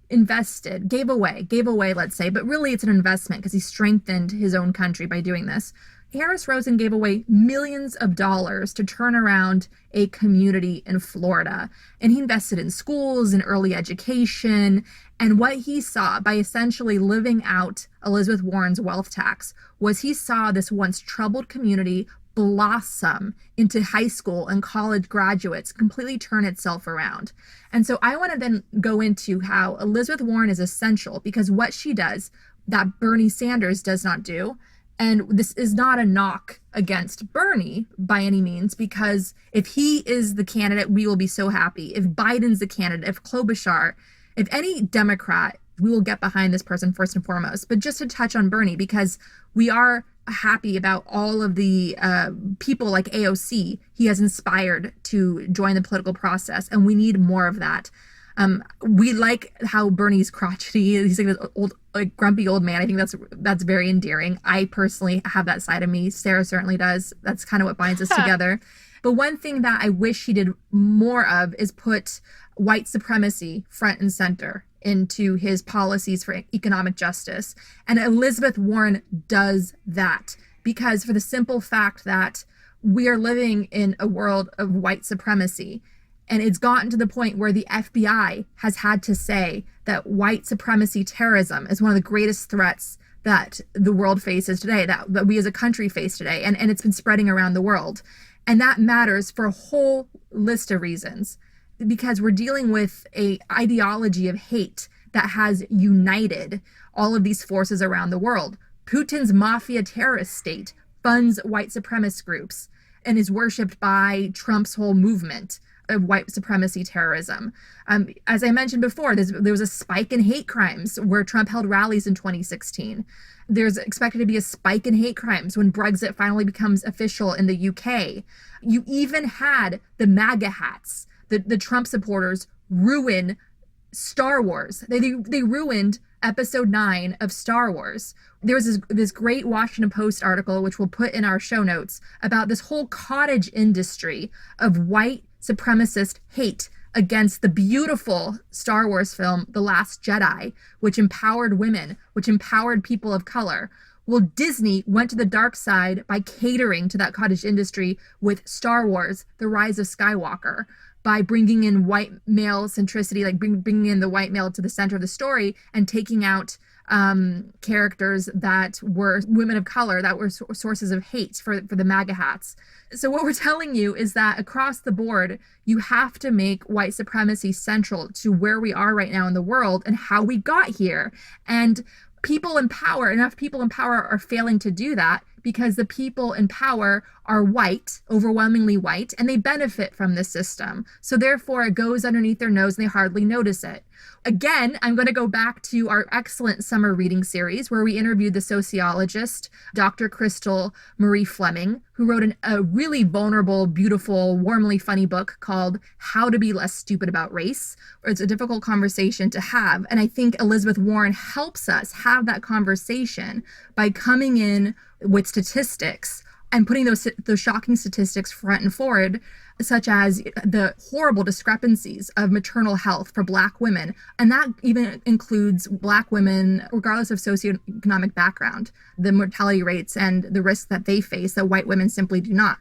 [SPEAKER 4] gave away, let's say, but really it's an investment because he strengthened his own country by doing this. Harris Rosen gave away millions of dollars to turn around a community in Florida. And he invested in schools and early education. And what he saw by essentially living out Elizabeth Warren's wealth tax was he saw this once troubled community blossom into high school and college graduates, completely turn itself around. And so I want to then go into how Elizabeth Warren is essential, because what she does that Bernie Sanders does not do. And this is not a knock against Bernie by any means, because if he is the candidate, we will be so happy. If Biden's the candidate, if Klobuchar, if any Democrat, we will get behind this person first and foremost. But just to touch on Bernie, because we are happy about all of the people like AOC he has inspired to join the political process, and we need more of that. We like how Bernie's crotchety. He's like this old, like grumpy old man. I think that's very endearing. I personally have that side of me. Sarah certainly does. That's kind of what binds us together. But one thing that I wish he did more of is put white supremacy front and center into his policies for economic justice. And Elizabeth Warren does that, because for the simple fact that we are living in a world of white supremacy. And it's gotten to the point where the FBI has had to say that white supremacy terrorism is one of the greatest threats that the world faces today, that we as a country face today. And it's been spreading around the world. And that matters for a whole list of reasons, because we're dealing with an ideology of hate that has united all of these forces around the world. Putin's mafia terrorist state funds white supremacist groups and is worshipped by Trump's whole movement of white supremacy terrorism. As I mentioned before, there was a spike in hate crimes where Trump held rallies in 2016. There's expected to be a spike in hate crimes when Brexit finally becomes official in the UK. You even had the MAGA hats, the Trump supporters, ruin Star Wars. They ruined episode 9 of Star Wars. There was this great Washington Post article, which we'll put in our show notes, about this whole cottage industry of white supremacist hate against the beautiful Star Wars film, The Last Jedi, which empowered women, which empowered people of color. Well, Disney went to the dark side by catering to that cottage industry with Star Wars, The Rise of Skywalker, by bringing in white male centricity, like bringing in the white male to the center of the story and taking out characters that were women of color, that were sources of hate for the MAGA hats. So what we're telling you is that across the board, you have to make white supremacy central to where we are right now in the world and how we got here. And people in power, enough people in power are failing to do that, because the people in power are white, overwhelmingly white, and they benefit from this system. So therefore, it goes underneath their nose and they hardly notice it. Again, I'm going to go back to our excellent summer reading series where we interviewed the sociologist, Dr. Crystal Marie Fleming, who wrote a really vulnerable, beautiful, warmly funny book called How to Be Less Stupid About Race. It's a difficult conversation to have. And I think Elizabeth Warren helps us have that conversation by coming in with statistics and putting those shocking statistics front and forward, such as the horrible discrepancies of maternal health for Black women. And that even includes Black women, regardless of socioeconomic background, the mortality rates and the risks that they face that white women simply do not.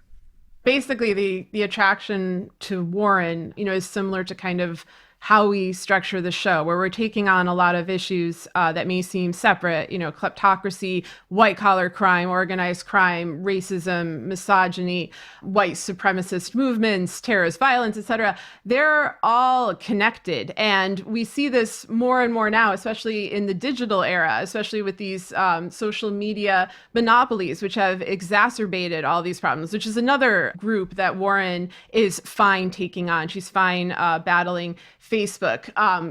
[SPEAKER 3] Basically, the attraction to Warren, is similar to kind of how we structure the show, where we're taking on a lot of issues that may seem separate, kleptocracy, white collar crime, organized crime, racism, misogyny, white supremacist movements, terrorist violence, etc. They're all connected. And we see this more and more now, especially in the digital era, especially with these social media monopolies, which have exacerbated all these problems, which is another group that Warren is fine taking on. She's fine battling Facebook.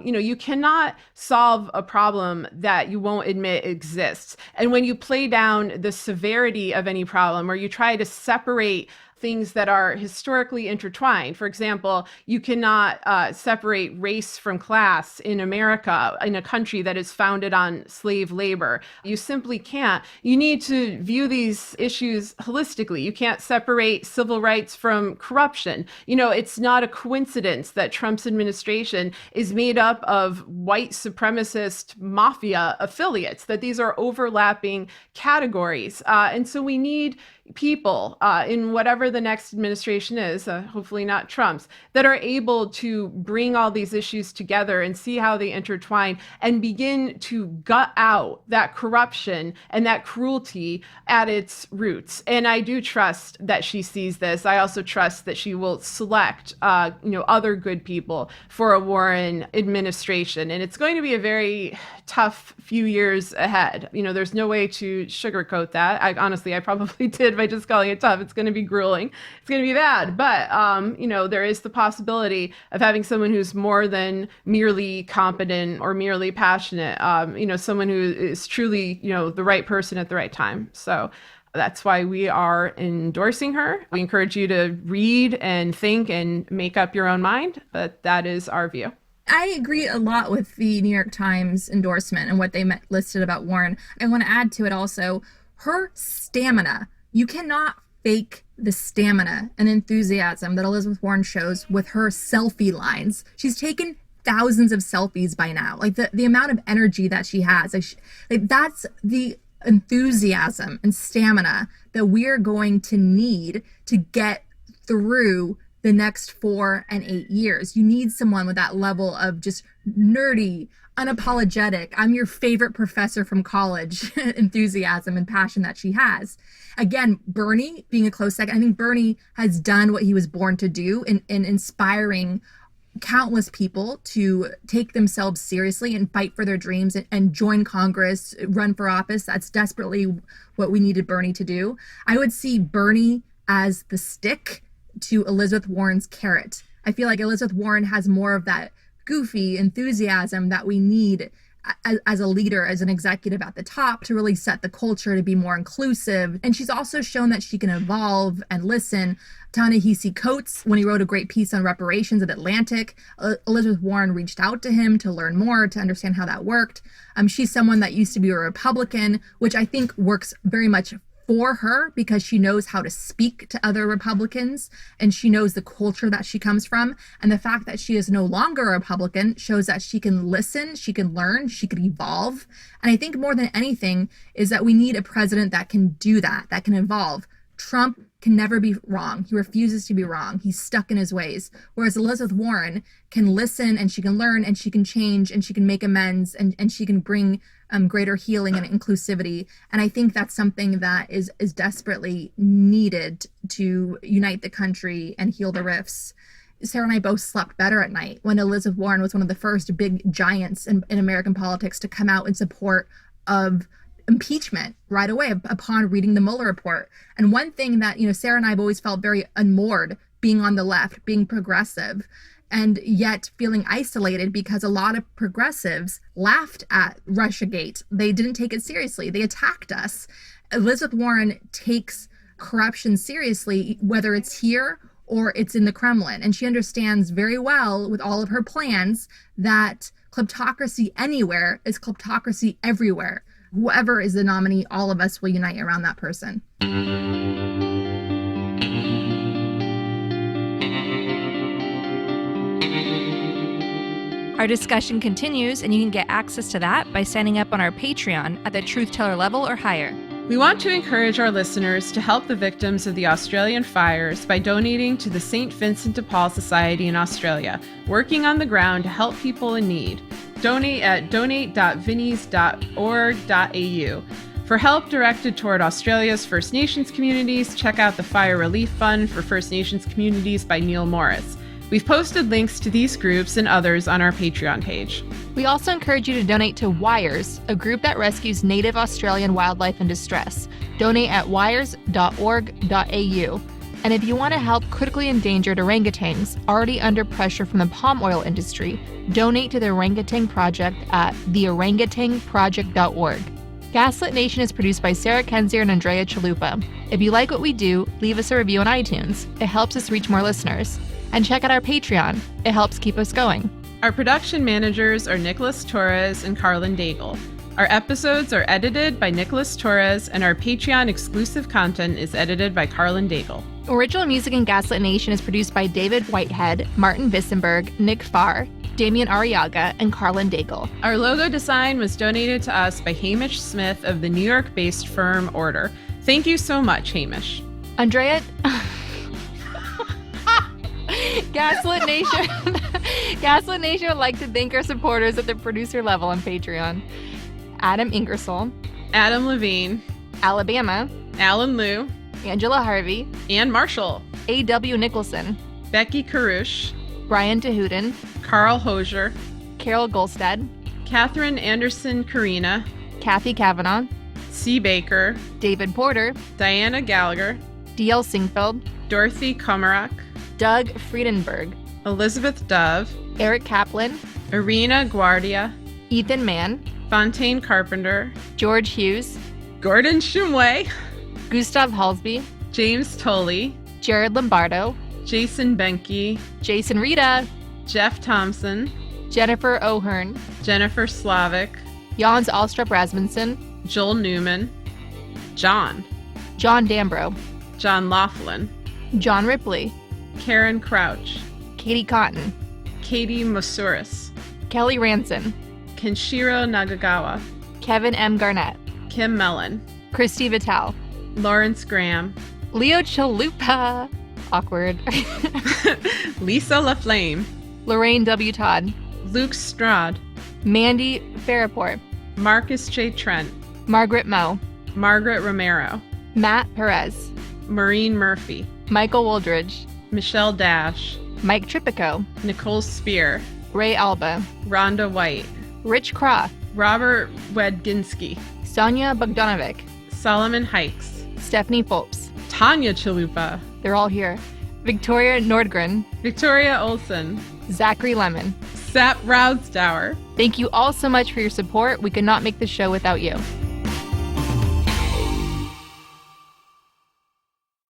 [SPEAKER 3] You cannot solve a problem that you won't admit exists. And when you play down the severity of any problem, or you try to separate things that are historically intertwined. For example, you cannot separate race from class in America, in a country that is founded on slave labor. You simply can't. You need to view these issues holistically. You can't separate civil rights from corruption. It's not a coincidence that Trump's administration is made up of white supremacist mafia affiliates, that these are overlapping categories. And so we need people in whatever the next administration is, hopefully not Trump's, that are able to bring all these issues together and see how they intertwine and begin to gut out that corruption and that cruelty at its roots. And I do trust that she sees this. I also trust that she will select, other good people for a Warren administration. And it's going to be a very tough few years ahead. There's no way to sugarcoat that. I probably did by just calling it tough. It's going to be grueling. It's going to be bad. But, there is the possibility of having someone who's more than merely competent or merely passionate, someone who is truly, the right person at the right time. So that's why we are endorsing her. We encourage you to read and think and make up your own mind, but that is our view.
[SPEAKER 4] I agree a lot with the New York Times endorsement and what they listed about Warren. I want to add to it also her stamina. You cannot fake the stamina and enthusiasm that Elizabeth Warren shows with her selfie lines. She's taken thousands of selfies by now. Like the amount of energy that she has, that's the enthusiasm and stamina that we're going to need to get through the next 4 and 8 years. You need someone with that level of just nerdy, unapologetic, I'm your favorite professor from college enthusiasm and passion that she has. Again, Bernie being a close second, I think Bernie has done what he was born to do in inspiring countless people to take themselves seriously and fight for their dreams and join Congress, run for office. That's desperately what we needed Bernie to do. I would see Bernie as the stick to Elizabeth Warren's carrot. I feel like Elizabeth Warren has more of that goofy enthusiasm that we need as a leader, as an executive at the top, to really set the culture, to be more inclusive. And she's also shown that she can evolve and listen. Ta-Nehisi Coates, when he wrote a great piece on reparations at Atlantic, Elizabeth Warren reached out to him to learn more, to understand how that worked. She's someone that used to be a Republican, which I think works very much for her because she knows how to speak to other Republicans and she knows the culture that she comes from. And the fact that she is no longer a Republican shows that she can listen, she can learn, she could evolve. And I think more than anything is that we need a president that can do that can evolve. Trump can never be wrong. He refuses to be wrong. He's stuck in his ways. Whereas Elizabeth Warren can listen and she can learn and she can change and she can make amends and she can bring greater healing and inclusivity. And I think that's something that is desperately needed to unite the country and heal the rifts. Sarah and I both slept better at night when Elizabeth Warren was one of the first big giants in American politics to come out in support of impeachment right away upon reading the Mueller report. And one thing that, Sarah and I have always felt very unmoored being on the left, being progressive, and yet feeling isolated because a lot of progressives laughed at Russiagate. They didn't take it seriously. They attacked us. Elizabeth Warren takes corruption seriously, whether it's here or it's in the Kremlin. And she understands very well with all of her plans that kleptocracy anywhere is kleptocracy everywhere. Whoever is the nominee, all of us will unite around that person.
[SPEAKER 5] Our discussion continues, and you can get access to that by signing up on our Patreon at the Truth Teller level or higher.
[SPEAKER 3] We want to encourage our listeners to help the victims of the Australian fires by donating to the St. Vincent de Paul Society in Australia, working on the ground to help people in need. Donate at donate.vinnies.org.au. For help directed toward Australia's First Nations communities, check out the Fire Relief Fund for First Nations Communities by Neil Morris. We've posted links to these groups and others on our Patreon page.
[SPEAKER 5] We also encourage you to donate to WIRES, a group that rescues native Australian wildlife in distress. Donate at wires.org.au. And if you want to help critically endangered orangutans already under pressure from the palm oil industry, donate to the Orangutan Project at theorangutanproject.org. Gaslit Nation is produced by Sarah Kenzier and Andrea Chalupa. If you like what we do, leave us a review on iTunes. It helps us reach more listeners. And check out our Patreon. It helps keep us going.
[SPEAKER 3] Our production managers are Nicholas Torres and Carlin Daigle. Our episodes are edited by Nicholas Torres, and our Patreon exclusive content is edited by Carlin Daigle.
[SPEAKER 5] Original music in Gaslit Nation is produced by David Whitehead, Martin Vissenberg, Nick Farr, Damian Arriaga, and Carlin Daigle.
[SPEAKER 3] Our logo design was donated to us by Hamish Smith of the New York-based firm Order. Thank you so much, Hamish.
[SPEAKER 5] Andrea... Gaslit Nation Gaslit Nation would like to thank our supporters at the producer level on Patreon. Adam Ingersoll,
[SPEAKER 3] Adam Levine,
[SPEAKER 5] Alabama,
[SPEAKER 3] Alan Liu,
[SPEAKER 5] Angela Harvey,
[SPEAKER 3] Ann Marshall,
[SPEAKER 5] A.W. Nicholson,
[SPEAKER 3] Becky Karush,
[SPEAKER 5] Brian Tahuden,
[SPEAKER 3] Carl Hosier,
[SPEAKER 5] Carol Golstead,
[SPEAKER 3] Catherine Anderson Karina,
[SPEAKER 5] Kathy Kavanaugh,
[SPEAKER 3] C. Baker,
[SPEAKER 5] David Porter,
[SPEAKER 3] Diana Gallagher,
[SPEAKER 5] D.L. Singfeld,
[SPEAKER 3] Dorothy Komarak,
[SPEAKER 5] Doug Friedenberg,
[SPEAKER 3] Elizabeth Dove,
[SPEAKER 5] Eric Kaplan,
[SPEAKER 3] Irina Guardia,
[SPEAKER 5] Ethan Mann,
[SPEAKER 3] Fontaine Carpenter,
[SPEAKER 5] George Hughes,
[SPEAKER 3] Gordon Shumway,
[SPEAKER 5] Gustav Halsby,
[SPEAKER 3] James Tolley,
[SPEAKER 5] Jared Lombardo,
[SPEAKER 3] Jason Benke,
[SPEAKER 5] Jason Rita,
[SPEAKER 3] Jeff Thompson,
[SPEAKER 5] Jennifer O'Hearn,
[SPEAKER 3] Jennifer Slavic,
[SPEAKER 5] Jans Alstrup Rasmussen,
[SPEAKER 3] Joel Newman, John
[SPEAKER 5] Dambro,
[SPEAKER 3] John Laughlin,
[SPEAKER 5] John Ripley,
[SPEAKER 3] Karen Crouch,
[SPEAKER 5] Katie Cotton,
[SPEAKER 3] Katie Masuris,
[SPEAKER 5] Kelly Ranson,
[SPEAKER 3] Kenshiro Nagagawa,
[SPEAKER 5] Kevin M. Garnett,
[SPEAKER 3] Kim Mellon,
[SPEAKER 5] Christy Vitale,
[SPEAKER 3] Lawrence Graham,
[SPEAKER 5] Leo Chalupa, awkward,
[SPEAKER 3] Lisa LaFlame,
[SPEAKER 5] Lorraine W. Todd,
[SPEAKER 3] Luke Strad,
[SPEAKER 5] Mandy Farraport,
[SPEAKER 3] Marcus J. Trent,
[SPEAKER 5] Margaret Moe,
[SPEAKER 3] Margaret Romero,
[SPEAKER 5] Matt Perez,
[SPEAKER 3] Maureen Murphy,
[SPEAKER 5] Michael Woldridge,
[SPEAKER 3] Michelle Dash,
[SPEAKER 5] Mike Tripico,
[SPEAKER 3] Nicole Spear,
[SPEAKER 5] Ray Alba,
[SPEAKER 3] Rhonda White,
[SPEAKER 5] Rich Croft,
[SPEAKER 3] Robert Wedginski,
[SPEAKER 5] Sonia Bogdanovic,
[SPEAKER 3] Solomon Hikes,
[SPEAKER 5] Stephanie Phopes.
[SPEAKER 3] Tanya Chalupa,
[SPEAKER 5] They're all here. Victoria Nordgren,
[SPEAKER 3] Victoria Olson,
[SPEAKER 5] Zachary Lemon.
[SPEAKER 3] Sap Roudsdower.
[SPEAKER 5] Thank you all so much for your support. We could not make this show without you.